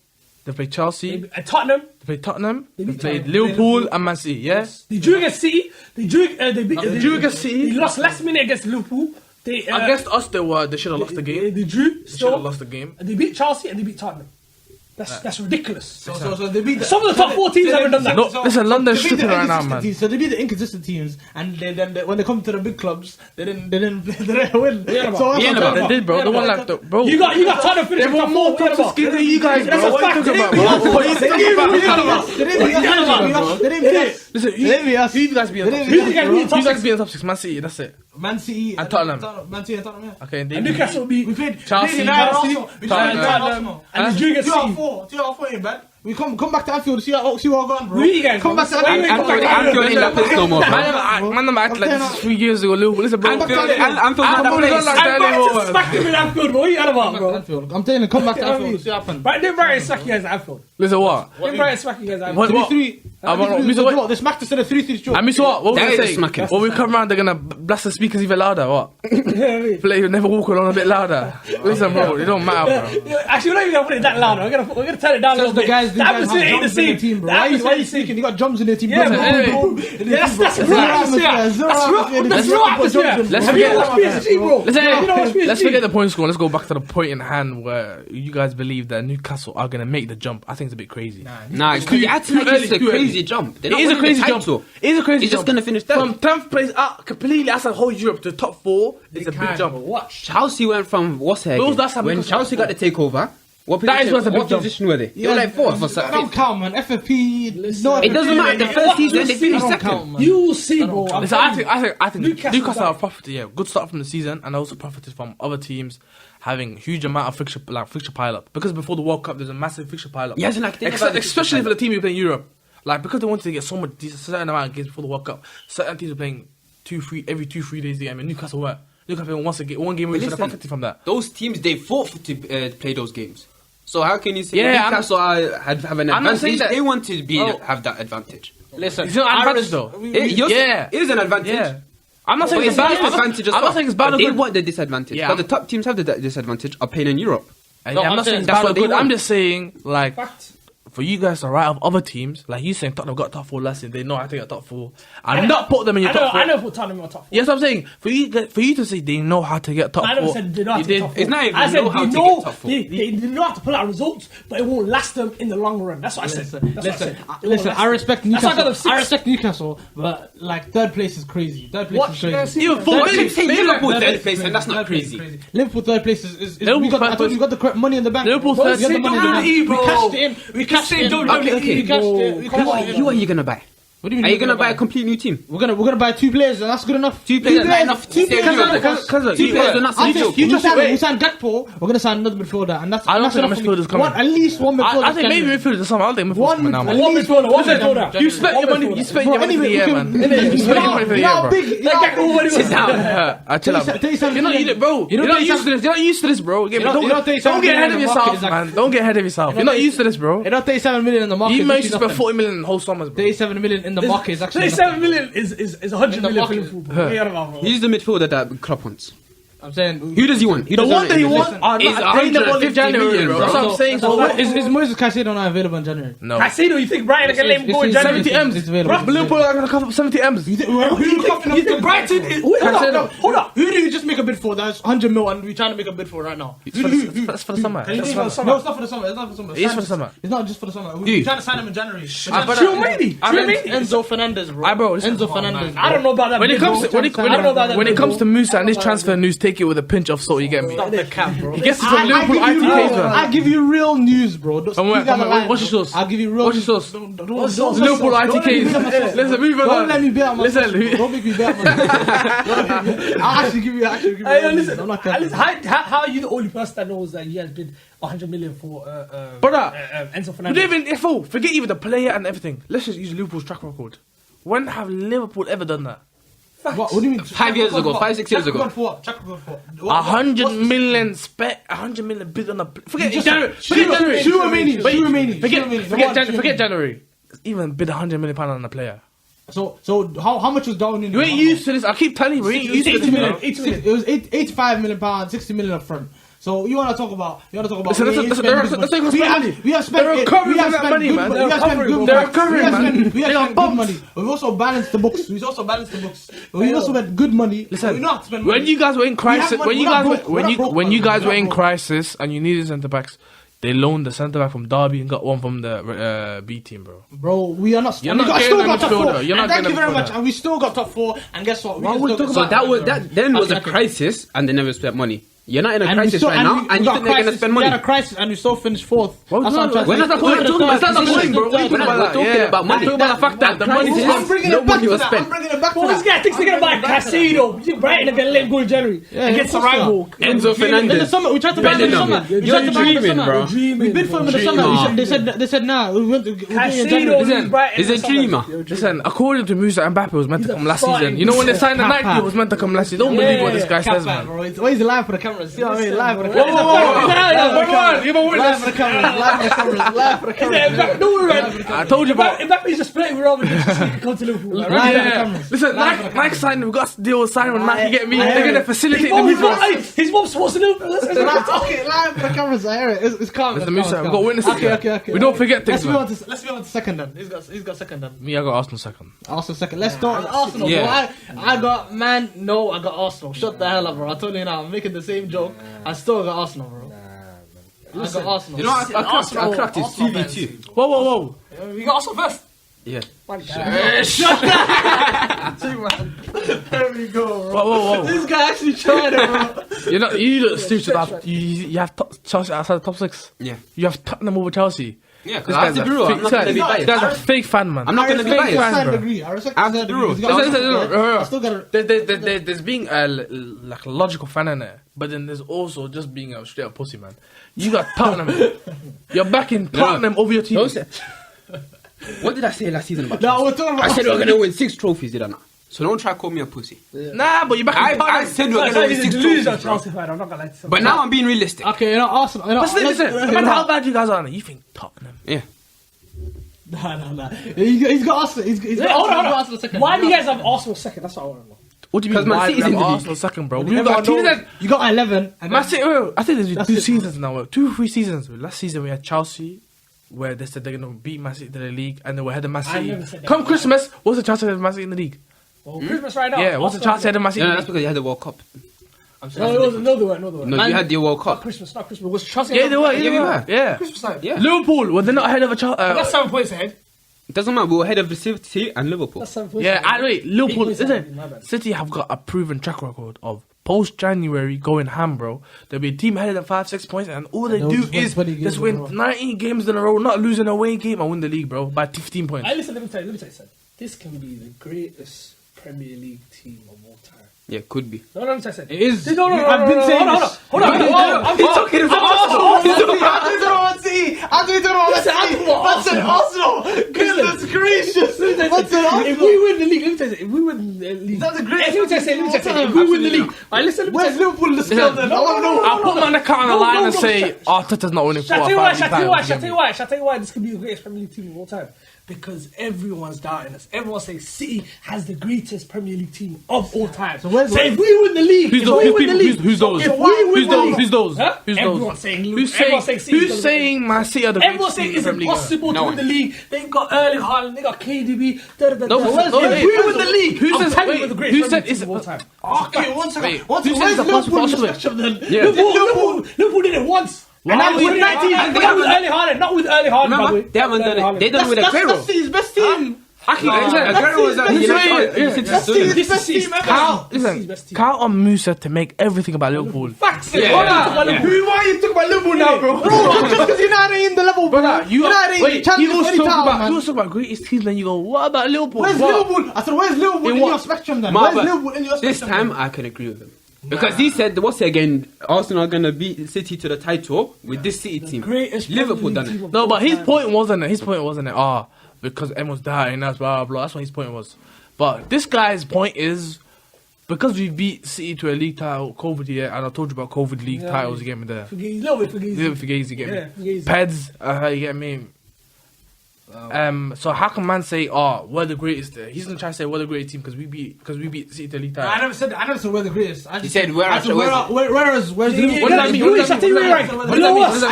They played Chelsea. And Tottenham, They played Tottenham. They beat played Tottenham. Liverpool and Man City. Yes. they drew against City. They drew against City. They lost last minute against Liverpool. They Against us, they should have lost the game. They drew. They should have lost the game. And they beat Chelsea and they beat Tottenham. That's ridiculous. So they beat Some of the top 4 teams haven't done that. No, listen, London's they beat stripping the right now, inconsistent man. teams. So they beat the inconsistent teams, and then when they come to the big clubs, they didn't win. Yeah, So They did, bro. The one like, bro. You got Tottenham finishing They won top more 4. top skills than you guys, That's bro. a What are you fact. talking about, They bro? didn't What are you talking about? They didn't beat us. Listen, They didn't beat us. who you guys be in top They six? didn't beat us, bro. You guys be in top 6. Man City, that's it. Man City And Tottenham. Man City and Tottenham. Yeah. Okay, And Newcastle beat We played Chelsea, United, Chelsea, Arsenal. We played Tottenham. United, Arsenal. and they drew against 2 out of City. 4. 2 out of 4 ain't bad. We come back to Anfield. See how gone, bro. Who you guys, Come bro? back to Where you Anfield. guys? Anfield ain't that place no more, bro. Man, act like this is 3 years ago, Liverpool. Listen, bro. Anfield I'm not that probably place. not like that I'm back to anymore. smack him in Anfield, bro. What are you on about, bro? Anfield. I'm telling you, come back to You know what I Anfield. See what happens. Right, then Brighton smack you guys at Anfield. Listen, what? Then Brighton smack you guys at What? Anfield. 3-3. Mr. What? They smacked us in a 3-3 draw. And Mr. What? What was That I is saying? smacking. When we come around, they're gonna blast the speakers even louder. What? Play, you never walk along a bit louder. Listen, bro, it don't matter, bro. Actually, we're not even gonna put it that loud. We're gonna turn it down a little The bit. guys The atmosphere ain't the have drums in same. the team, bro. The Why are atmosphere you ain't the same. speaking? You got drums in the team. Yeah, bro. man. That's real atmosphere. That's real atmosphere. Let's Have you forget- watched PSG, bro? Let's Have you not watched PSG? forget the point score. Let's go back to the point in hand where you guys believe that Newcastle are gonna make the jump. I think it's a bit crazy. Nah, you act like it's a crazy jump. They're It not is a winning crazy the jump. title. It is a crazy He's jump. just gonna finish third. From 10th place up completely outside whole Europe to top 4 is a big jump. Watch. Chelsea went from what's her Those again? last time when because- Chelsea got the takeover. What That is position, what's a big what jump. position were they? They were like fourth or That don't fifth. count, man. FFP. It doesn't matter. The first season they finished second. You will see, bro. Listen, I think Newcastle Newcastle got have it. profited, good start from the season, and also profited from other teams having huge amount of fixture pile up because before the World Cup there's a massive fixture pile up. Yeah, so like, especially for the team you play in Europe, like because they wanted to get so much certain amount of games before the World Cup. Certain teams are playing every 2-3 days. I mean, Newcastle were. Newcastle wants to get one game away from that. Those teams they fought to play those games. So how can you say Newcastle have an advantage? They want to have that advantage. Listen, it's not an advantage though. It is an advantage. Yeah. I'm not saying it's bad. I'm not saying it's bad. They want the disadvantage. But the top teams have the disadvantage of playing in Europe. I'm not saying that's what they want. I'm just saying, like, for you guys to write off other teams, like you saying Tottenham got top 4 last season, they know how to get top 4. And not put them in your top 4. I know put Tottenham in my top 4. Yes, I'm saying for you to say they know how to get top 4. I never said they know how to get top 4. It's not even I said know how to get top 4. They know how to pull out results, but it won't last them in the long run. That's what I said. Listen, I respect Newcastle. I respect Newcastle, but like 3rd place is crazy. 3rd place is crazy. Even 4th place, Liverpool 3rd place, and that's not crazy. Liverpool 3rd place is we got the correct money in the bank. Liverpool 3rd place. We cashed it in. We cashed it in. Who are you gonna buy? What do you mean? Are you gonna buy a complete new team? We're gonna buy 2 players, and that's good enough. 2 players, not enough. 2 players are not enough. You sign Gakpo. We're gonna sign another midfielder, and that's. I don't think midfielders coming. At least one midfielder. I think maybe midfielders. I don't think midfielders coming now. One midfielder. You spent your money. You spent your money for the year, man. You spent your money for the year, bro. Sit down. I chill out. You're not used to this, bro. You're not used to this, bro. Don't get ahead of yourself, man. Don't get ahead of yourself. You're not used to this, bro. You're not 37 million in the market. You managed to spend 40 million in the whole summers, bro. 37 million in the market is actually 37 million is 100 million for Liverpool. He's the midfielder that Klopp wants. I'm saying, who does he want? The one that he wants is 150 January, bro. That's what I'm saying. So is Moses Caicedo not available in January? No. Caicedo, you think Brighton can let him go in January? 70 M's. Liverpool are gonna cover up 70 M's. You think Brighton is... Hold up. Who do you just make a bid for? That's 100 mil and we're trying to make a bid for right now. That's for the summer. No, it's not for the summer. It's not for the summer. It's for the summer. It's not just for the summer. We're trying to sign him in January. Enzo Fernandez, bro. Enzo Fernandez. I don't know about that. When it comes to Musa and this transfer news, take it with a pinch of salt. You get me? Stop the cap, bro. He gets it from Liverpool ITKs, man. I give you real news, bro. What's your source? I'll give you real news. What's your source? Liverpool ITKs. Listen, move on. Don't let me bet on myself. Listen, don't make me bet on myself. I'll actually give you listen, how are you the only person that knows that he has bid 100 million for Enzo Fernandez? Forget even the player and everything. Let's just use Liverpool's track record. When have Liverpool ever done that? What do you mean? 5 years ago, 5-6 years ago. 100 million bid on the. Forget January. Forget January. Even bid 100 million pound on a player. So how much was down in? You ain't used to this. I keep telling you, we ain't used to this. It was 85 million pounds, 60 million up front. So you want to talk about? Let's take money. We have spent good money. We have spent good money. We've also balanced the books. We also spent good money. Listen, when you guys were in crisis, when you guys were in crisis and you needed centre backs, they loaned the centre back from Derby and got one from the B team, bro. Bro, we are not. You're not getting a midfielder. You're not getting a midfielder. Thank you very much. And we still got top 4. And guess what? So that then was a crisis, and they never spent money. You're not in a crisis right now, and you think they're going to spend money. We're in a crisis, and we still finished 4th. We're not talking about money. We're talking about the fact that the money was spent. This guy thinks they're going to buy Caicedo. You think Brighton are going to let him go in January against a rival? Enzo Fernandez. In the summer, we tried to buy him in the summer. You're dreaming, bro. We bid for him in the summer. They said nah. We went to Caicedo. He's a dreamer. Listen, according to Musa, Mbappe was meant to come last season. You know when they signed the Nike, it was meant to come last season. Don't believe what this guy says, man. He's live for the cameras. See what I mean? Live for the cameras. Live for the cameras. Don't worry, I told you about. Mbappe's just playing with Robin just so he can come to Liverpool. Listen, Nike signed. We got a deal with signing with Nike. Get me? They're gonna facilitate the move. His mom's supposed to Liverpool. Live for the cameras. I hear it. It's calm. Listen, Musa, we got witnesses. Okay. We don't forget things. Let's be on to second then. He's got second then. Me, I got Arsenal second. Arsenal second. Let's start Arsenal. Yeah. I got I got Arsenal. Shut the hell up, bro. I told you now. I'm making the same joke. I still got Arsenal, bro. I got Arsenal. You know what? I cracked his CV too. Whoa. You got Arsenal first? Yeah. Shut up! There we go, bro. Whoa. This guy actually tried it, bro. You look stupid. You have Chelsea outside the top 6. Yeah. You have Tottenham over Chelsea. Yeah, because I have to be real. I'm not going to be biased. This guy's a fake fan, man. I'm not going to be biased. I agree. I respect. I have to be real. I still got to. There's being like a logical fan in there, but then there's also just being a straight up pussy, man. You got Tottenham. You're backing Tottenham over your team. What did I say last season about No, we're talking about. I said we were going to win 6 trophies, did I not? So don't try to call me a pussy. Nah, but you're backing Tottenham. I said we were going to win 6 trophies. Chelsea fan. I'm not gonna lie to you. But now I'm being realistic. Okay, Arsenal. Listen, no matter how bad you guys are, you think Tottenham. Yeah. Nah. He's got Arsenal. He's got Hold on. Arsenal second. Why do you guys have Arsenal second? That's what I want to know. What do you mean? Because Man Why City's have in the league. Arsenal second, bro? You got 11. Man City. I think there's That's 2 it. seasons now. 2 or 3 seasons. Last season we had Chelsea, where they said they're gonna beat Man City to the league, and they were ahead of Man City. never said that. Come Christmas, what's the chance ahead of Man City in the league? Well, Christmas right now. Yeah, what's the chance ahead of Man City? No, in the that's league? because you had the World Cup. No, it wasn't. No, they weren't. No, you had the World Not Cup. Christmas. Not Christmas. It was Chelsea. Yeah, they were. Yeah, we were. Yeah. Christmas time. Yeah. Liverpool, were they not ahead of a That's 7 points ahead. It doesn't matter. We were ahead of the City and Liverpool. That's 7 points. Yeah, ahead. wait, Liverpool, 8 points ahead, listen, my bad. City have got a proven track record of post-January going ham, bro. There'll be a team ahead of them 5-6 points, and all they they'll do just win is 20 games just in a win row. 19 games in a row, not lose an away game, and win the league, bro, by 15 points. Listen, let me tell you something. This can be the greatest Premier League team of all time. Yeah, could be. No, let me tell you something. It is. No, I've been saying this. Hold on. I'm talking about Arsenal. Goodness gracious. If we win the league, let me tell you, if we win the league, that's a great. Let me tell you, if we win the league, listen, where's Liverpool in the scale then? I'll put my neck out on the line and say, Arteta's not winning 4 or 5 Shall I titles. tell you why this could be the greatest Premier League team of all time? Because everyone's doubting us. Everyone saying City has the greatest Premier League team of all time. So if we win the league, Who's those? Who's those? Huh? Everyone's saying Who's saying Man City are the everyone's greatest saying team it's in the Premier League? impossible to win the league. They've got Erling Haaland, they got KDB. If we win the league, who I'm says- telling wait, you the who greatest said Premier League it's team of all time. Okay, one second. Wait, Where's who says it's Liverpool in the possible? spectrum then? Yeah. Liverpool did it once. And that was with 19. Not with Erling Haaland. Not with Erling Haaland, by the way. They haven't done it. They done it with Aguero. That's City's best team. Aguero was at Listen, count on Musa to make everything about Liverpool. Facts. Yeah. Hold on. Why are you talking about Liverpool now, bro? Just because you're not in the level, bro. You're not in the Champions League town, You also talk about greatest teams, then you go, what about Liverpool? Where's Liverpool? I said, where's Liverpool in your spectrum then? Where's Liverpool in your spectrum? This time I can agree with him. Because he said, what's it again? Arsenal are going to beat City to the title with this City team. Greatest Liverpool Premier done League it. team of No, all but his time. point wasn't it, because everyone's dying, that's blah, blah, blah. That's what his point was. But this guy's point is, because we beat City to a league title, COVID year, and I told you about COVID league titles, you get me there. Fugazi, little bit Fugazi. Fugazi, you get me. Yeah, Fugazi. Peds, you get me. So how can man say, we're the greatest? He's gonna try to say we're the greatest team because we beat City to the league title. I never said we're the greatest. He said, where's where's What does that mean? What does that mean?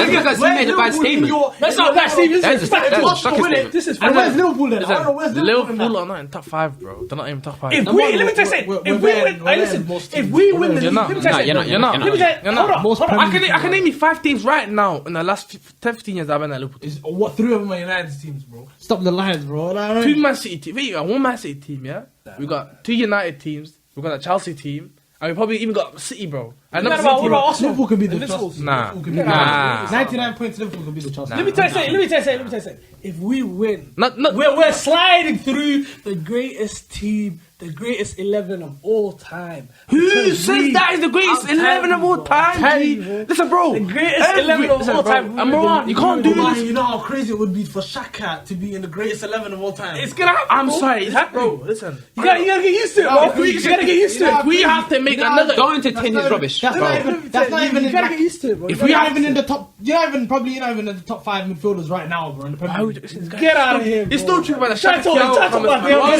Because he made a bad statement. That's not a bad statement. That's a shocking statement. This is And where's Liverpool then? I don't know where's Liverpool. Liverpool are not in top 5, bro. They're not even top 5. If we, let me tell you something. If we win, listen. If we win the league, You're not. let me tell you something. You're not. Let me tell you. Hold on. I can name you 5 teams right now in the last 15 years I've been at Liverpool. Is what 3 of them are United teams, bro? Stop the lines, bro. 2 Man City teams. Wait, you got 1 Man City team, yeah? We got 2 United teams. We got a Chelsea team. And we probably even got City, bro. And What not about City, Arsenal? Liverpool can be the Invincibles? Chelsea. Nah. Liverpool can be the Nah. Chelsea. 99 points. Liverpool can be the Chelsea. Let me tell you something. If we win, Not- we're sliding through the greatest team, the greatest 11 of all time. Who Because says that is the greatest I'm 11 of all telling time? you, G? bro. Listen, bro. The greatest 11 of all time. And Marwan, you can't do this. You know how crazy it would be for Shaka to be in the greatest 11 of all time. It's gonna happen. I'm bro. sorry, It's happening. bro. Listen. You gotta get used to it, bro. You gotta get used to it. We have to make another. Don't entertain his rubbish. That's not even. That's not even. You gotta get used to it, bro. If we are even in the top, you're not even in the top 5 midfielders right now, bro. In the Premier League. Get out of here, bro. It's still true about the Try to talk about the Why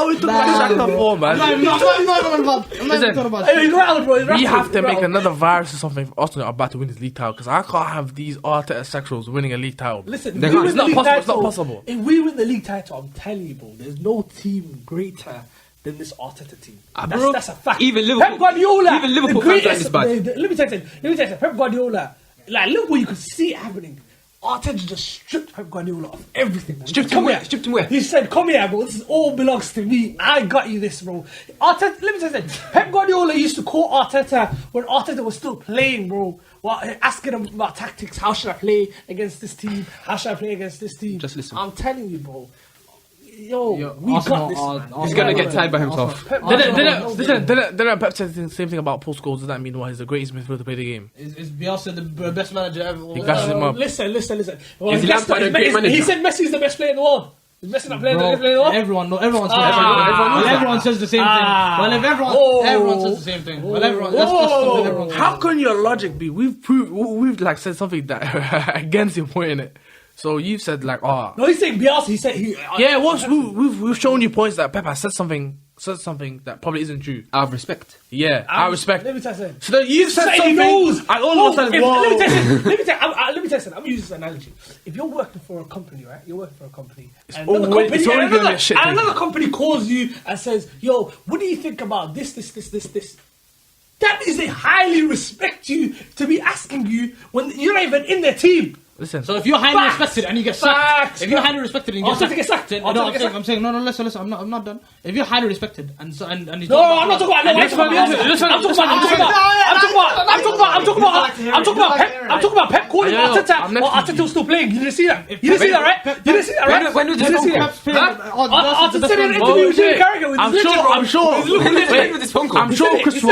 we talking about Shaka for, man? I'm not even talking about. Hey, he's rattled, bro. He's We rattled. have to make another virus or something for Arsenal are about to win this league title because I can't have these Arteta sexuals winning a league title. Listen, They if we can't. win It's the not league possible. It's title- not possible. If we win the league title, I'm telling you, bro, there's no team greater than this Arteta team. bro, That's a fact. even Liverpool- Pep Guardiola, even Liverpool the fans greatest. like this bad. Let me tell you something. Pep Guardiola, like Liverpool, you could see it happening. Arteta just stripped Pep Guardiola of everything. Man. Stripped him where? He said, "Come here, bro. This all belongs to me. I got you this, bro." Arteta, let me tell you something. Pep Guardiola used to call Arteta when Arteta was still playing, bro. Asking him about tactics. How should I play against this team? How should I play against this team? Just listen. I'm telling you, bro. Yo, we Arsenal got this. Man. He's gonna get tired by himself. Didn't Pep say the same thing about post goals? Does that mean he's the greatest midfielder to play the game? Is Bielsa the best manager ever? He gashes him up. Listen. Well, Is Lampard a great manager? He said Messi's the best player in the world. Is Messi not playing the best player in the world? Everyone says the same thing. Well, if everyone says the same thing. Well, everyone. How can your logic be? We've like said something that against your point in it. So you've said like, No, he's saying Bielsa. He said we've shown you points that Pep has said something that probably isn't true. Out of respect. Yeah, out of respect. Let me tell you something. So then you've said something. He knows. And all of a sudden, Let me tell you something. I'm going to use this analogy. If you're working for a company, right? You're working for a company. And another company calls you and says, "Yo, what do you think about this? That means they highly respect you to be asking you when you're not even in their team. Listen. So if you're highly respected and you get sacked, I'm saying no. Listen. I'm not done. If you're highly respected and I'm not talking about Pep calling Arteta while Arteta was still playing. You didn't see that. You didn't see that, right? When was this phone call? I'm sure Chris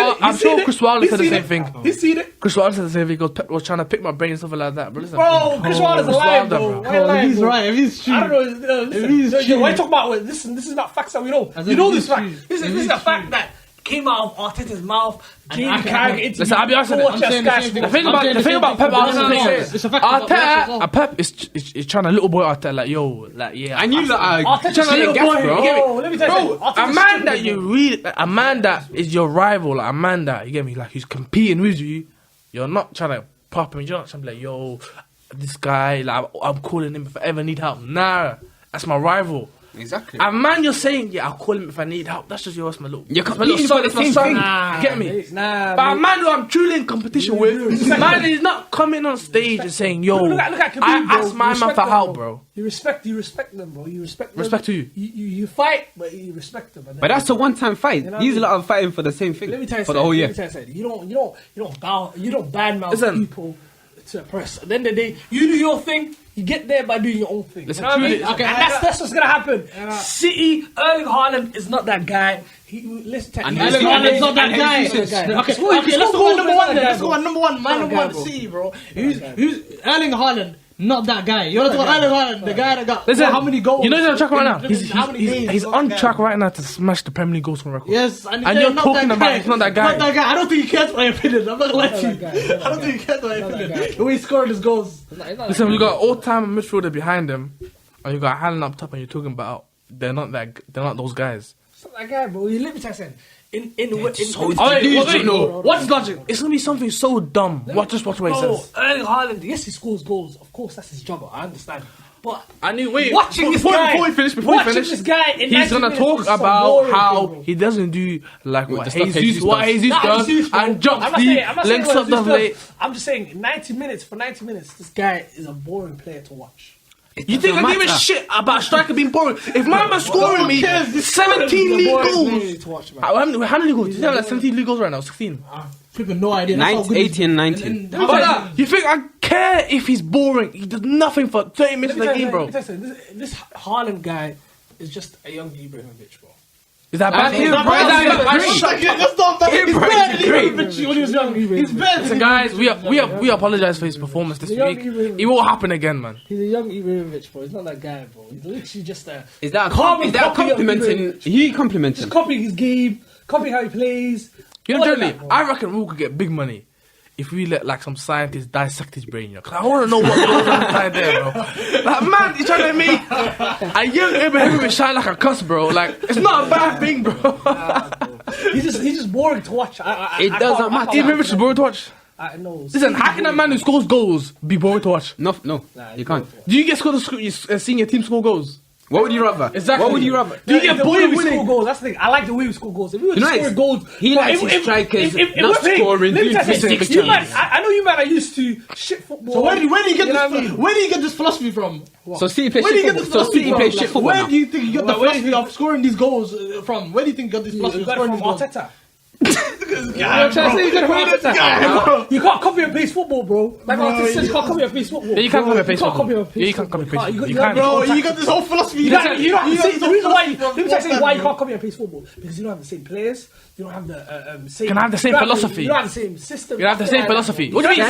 Wallace said the same thing. He's seen it. Chris Wallace said the same thing because Pep was trying to pick my brain and stuff like that. Bro, Chris Wallace is lying, bro. If he's right, if he's true. I don't know. Listen, why you talking about this? This is not facts that we know. You know this fact. This is a fact that came out of Arteta's mouth. Listen, I'll be honest with you. The thing about Pep Pep is trying to little boy Arteta like, yo, like, yeah. And you Arteta trying to get gas, bro. Let me tell you, a man that is your rival, like a man that, you get me, like he's competing with you. You're not trying to pop him. You're not trying to be like, yo, this guy, like I'm calling him if I ever need help. Nah, that's my rival. Exactly. A man, you're saying, yeah, I'll call him if I need help. That's just yours, my little. You're competing for the same thing. Get me? But a man who I'm truly in competition with, man is not coming on stage and saying, yo, look at Kafi, I asked my man for help, bro. You respect them, bro. You respect them. Respect to you. You fight, but you respect them. But that's a one-time fight. These lot are fighting for the same thing. Let me tell you for the whole year. You don't badmouth people to the press. At the end of the day, you do your thing. You get there by doing your own thing. Listen, you know what I mean? Okay, and that's what's gonna happen. City, Erling Haaland is not that guy. Erling Haaland's not that guy. Okay, let's go on number one. Let's go on number one. My number one, City, bro. Who's Erling Haaland? Not that guy. You want to talk about Erling Haaland, the guy that got how many goals? You know he's on track right now. He's on track right now to smash the Premier League goal scoring record. Yes, and you're talking about he's not that guy. Not that guy. I don't think he cares my opinion. I'm not gonna lie to you. I don't think he cares my opinion. The way he's scoring his goals. Listen, we got all-time midfielder behind him, and you got Haaland up top, and you're talking about they're not those guys. It's not that guy, bro. You let me tell you something. What's logic? It's gonna be something so dumb. Watch what he says. Erling Haaland, yes, he scores goals. Of course, that's his job. I understand. But watching this guy, he's gonna talk about how he doesn't do like what Jesus does and jumps deep, links up the play. I'm just saying, 90 minutes, this guy is a boring player to watch. You think I give a shit about striker being boring? If my man's scoring me 17 league goals, how many goals? Do you have like 17 league goals right now? 16. Flipping no idea. 18 and 19. You think I care if he's boring? He does nothing for 30 minutes of the game, bro. This Haaland guy is just a young Ibrahimovic, bro. Is that bad? That's not bad. He's better when he was young. He's better. So guys, we apologize for his performance this week. It will happen again, man. He's a young Ibrahimovic, bro. He's not that guy, bro. He's literally just a. Is that complimenting? He complimenting. Just copying his game, copying how he plays. You know, generally, I reckon we could get big money if we let like some scientists dissect his brain, you know. Cause I want to know what goes on inside there, bro. Like, man, you trying to make me a young Ibrahimovic shine like a cuss, bro. Like, it's not a bad thing, bro. He's just boring to watch. It doesn't matter. Ibrahimovic is boring to watch. I know. Listen, how can a man who scores goals be boring to watch? No, you can't. Do you get scored seeing your team score goals? What would you rather? Exactly. What would you rather? Do you get bored when we score goals? That's the thing. I like the way we score goals. If we were scoring goals, he likes his strikers not scoring. I know you man are used to shit football. So where do you get this philosophy from? What? So City play shit football. Where do you think you got the philosophy of scoring these goals from? Where do you think you got this philosophy of scoring these goals? Arteta. You can't copy and paste football, bro. Like Arteta says, you can't copy and paste football. You can't copy and paste football. You can't copy and paste football. You got this whole philosophy. The reason why you can't copy and paste football because you don't have the same players. You don't have the same. Can I have the same philosophy? You don't have the same system. You don't have the same philosophy. What do you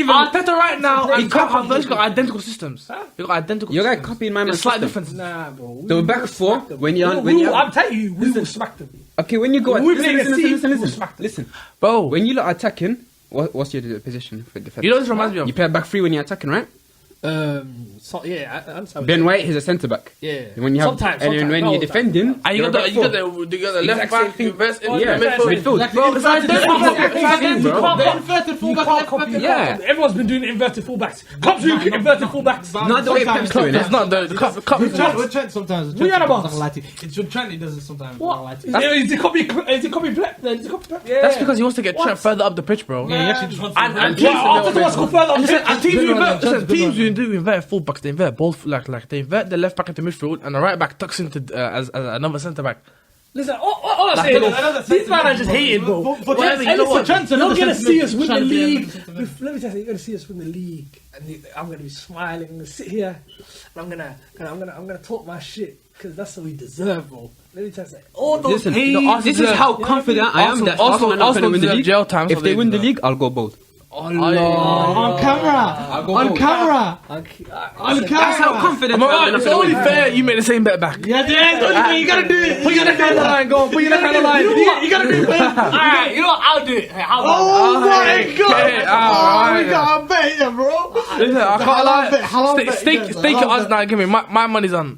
mean? Arteta right now and Kafi, those got identical systems. You got identical. You're like copying my man's slight system. difference. Nah, bro. The back four when you I'm telling you, we will smack them. Okay, when you go listen, Bro, when you look attacking, what's your position for defense? you know what this reminds me of? You play a back three when you're attacking, right? Yeah, I understand. Ben White is a centre back. Yeah. When you have, Sometimes, and then when you're defending, And you got the left back, midfield. Bro, it's inverted fullback. Yeah. Everyone's been doing inverted fullbacks. Klopp's doing inverted fullbacks. Not the way Pep's doing it. It's not the cup. With Trent sometimes. What are you on about? It's with Trent he does it sometimes. What? Is it copy Pep then? Is it copy Pep? That's because he wants to get Trent further up the pitch, bro. Yeah, he actually just wants And Arteta wants to go further. teams who do invert fullbacks, they invert both, like they invert the left back into midfield and the right back tucks into as another centre back. Listen, all I'm saying is, these men are just hating, bro. For Trent, you're going to see us win the league. Let me tell you, you're going to see us win the league. And I'm going to be smiling. I'm going to sit here. And I'm gonna talk my shit. Because that's what we deserve, bro. Let me tell you, all those Listen, this is how confident I am that Arsenal are not going to win the league. If they win the league, I'll go bold. On camera. That's how confident I am. It's only fair you make the same bet back. Yeah, you gotta do it. Put your neck on the line, go. Put your neck on the line. You gotta do it. Alright, you know what? I'll do it. Oh my god. Alright. We got a bet here, bro. Listen, I can't lie. Stake your odds now. Give me my money's on.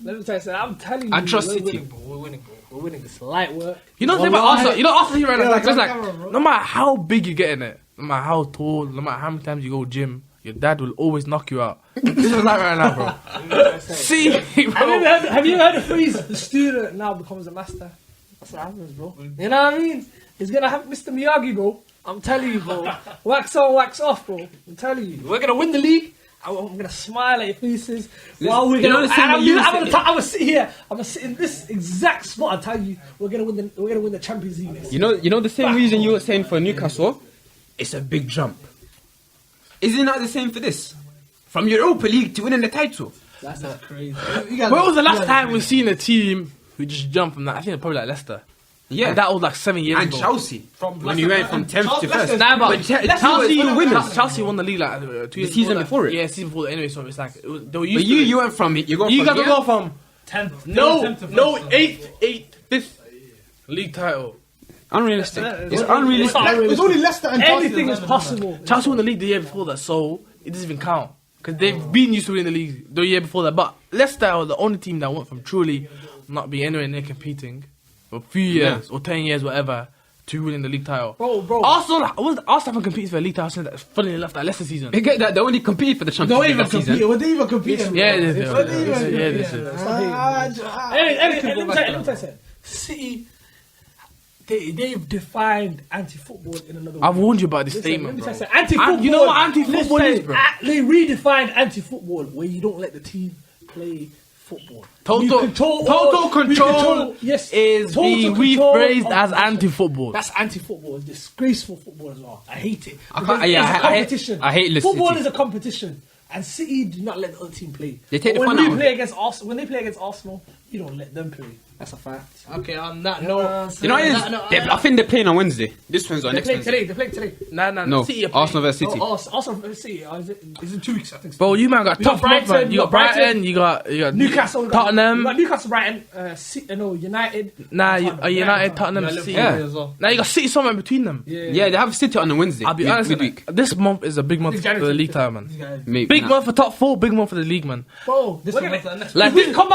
Let me tell you, I'm telling you. I trust City. We're winning, bro. We're winning. It's light work. You know the thing about Arsenal. You know Arsenal right now. It's like no matter how big you get in it, no matter how tall, no matter how many times you go gym, your dad will always knock you out. This is like right now, bro. See, bro. Have you heard the phrase? The student now becomes a master. That's what happens, bro. You know what I mean? He's gonna have Mr. Miyagi, bro. I'm telling you, bro. Wax on, wax off, bro. I'm telling you. We're gonna win the league. I'm gonna smile at your faces while we're gonna. I'm gonna sit here. I'm gonna sit in this exact spot. I tell you, we're gonna win the Champions League. You know the same reason you were saying for Newcastle. It's a big jump. Is it not the same for this? From Europa League to winning the title. That's crazy. When was the last time we've seen a team who just jumped from that? I think it's probably like Leicester. Yeah, and that was like 7 years and ago. Chelsea when you went from 10th to 1st. Nah, but Chelsea won the league like 2 years season before it. Yeah, season before. Anyway, so it's like but you went from it. You got to go from 10th. No, 8th, 5th league title. Unrealistic. It's unrealistic. It's only Leicester and Chelsea. Anything is possible. Chelsea won the league the year before that, so it doesn't even count because they've been used to winning the league the year before that. But Leicester are the only team that went from truly not being anywhere near competing for a few years or 10 years, whatever, to winning the league title. Bro. Arsenal haven't competed for a league title since that. Funny enough, that Leicester season. They get that. They only competed for the Champions League that season. Were they even competing? Yeah, they did. Let me tell you, City. They've defined anti-football in another way. I've warned you about this statement, bro. Anti-football. You know what anti-football is, bro? They redefined anti-football where you don't let the team play football. Total control yes, is being rephrased as anti-football. That's anti-football. It's disgraceful football as well. I hate it. Competition. I hate football is a competition. And City do not let the other team play. They take the fun when out. When they play against Arsenal, you don't let them play. That's a fact. Okay, on that note, you know what it is? I think they're playing on Wednesday. This Wednesday or next Wednesday. They're playing today. No. City Arsenal versus City. Arsenal versus City. Is in 2 weeks, I think. So. Bro, you man got tough month, man. You got Brighton. You got Newcastle. Tottenham. You got Newcastle, Brighton. United. United, Tottenham, City. Now you got City somewhere between them. Yeah, they have City on a Wednesday. I'll be honest with you. This month is a big month for the league title, man. Big month for top 4. Big month for the league, man. Bro, we come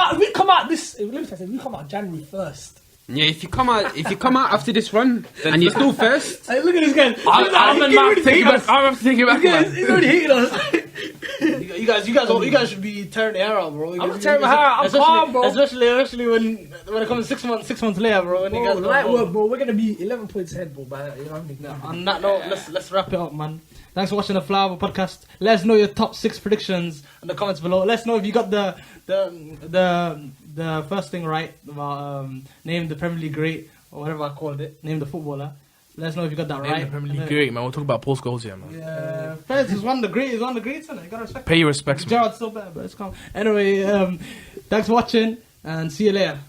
out January 1st. Yeah, if you come out after this run and you're still first, hey, look at this guy. I'm have to take it back. He's already hating us. You guys should be tearing the hair out, bro. I'm not tearing my hair out. I'm calm, bro. Especially when it comes 6 months later, bro. When you guys light work, bro. We're gonna be 11 points ahead, bro. But you know what I mean? On that note, let's wrap it up, man. Thanks for watching the Flower podcast. Let us know your top 6 predictions in the comments below. Let us know if you got the first thing right about name the Premier League great or whatever I called it. Name the footballer. Let us know if you got that right. The Premier League great, man. We'll talk about Paul Scholes here, man. Yeah, Fez is one of the greats, isn't it? You gotta respect. Pay your respects, man. Gerrard's still better, but it's calm. Anyway, thanks for watching and see you later.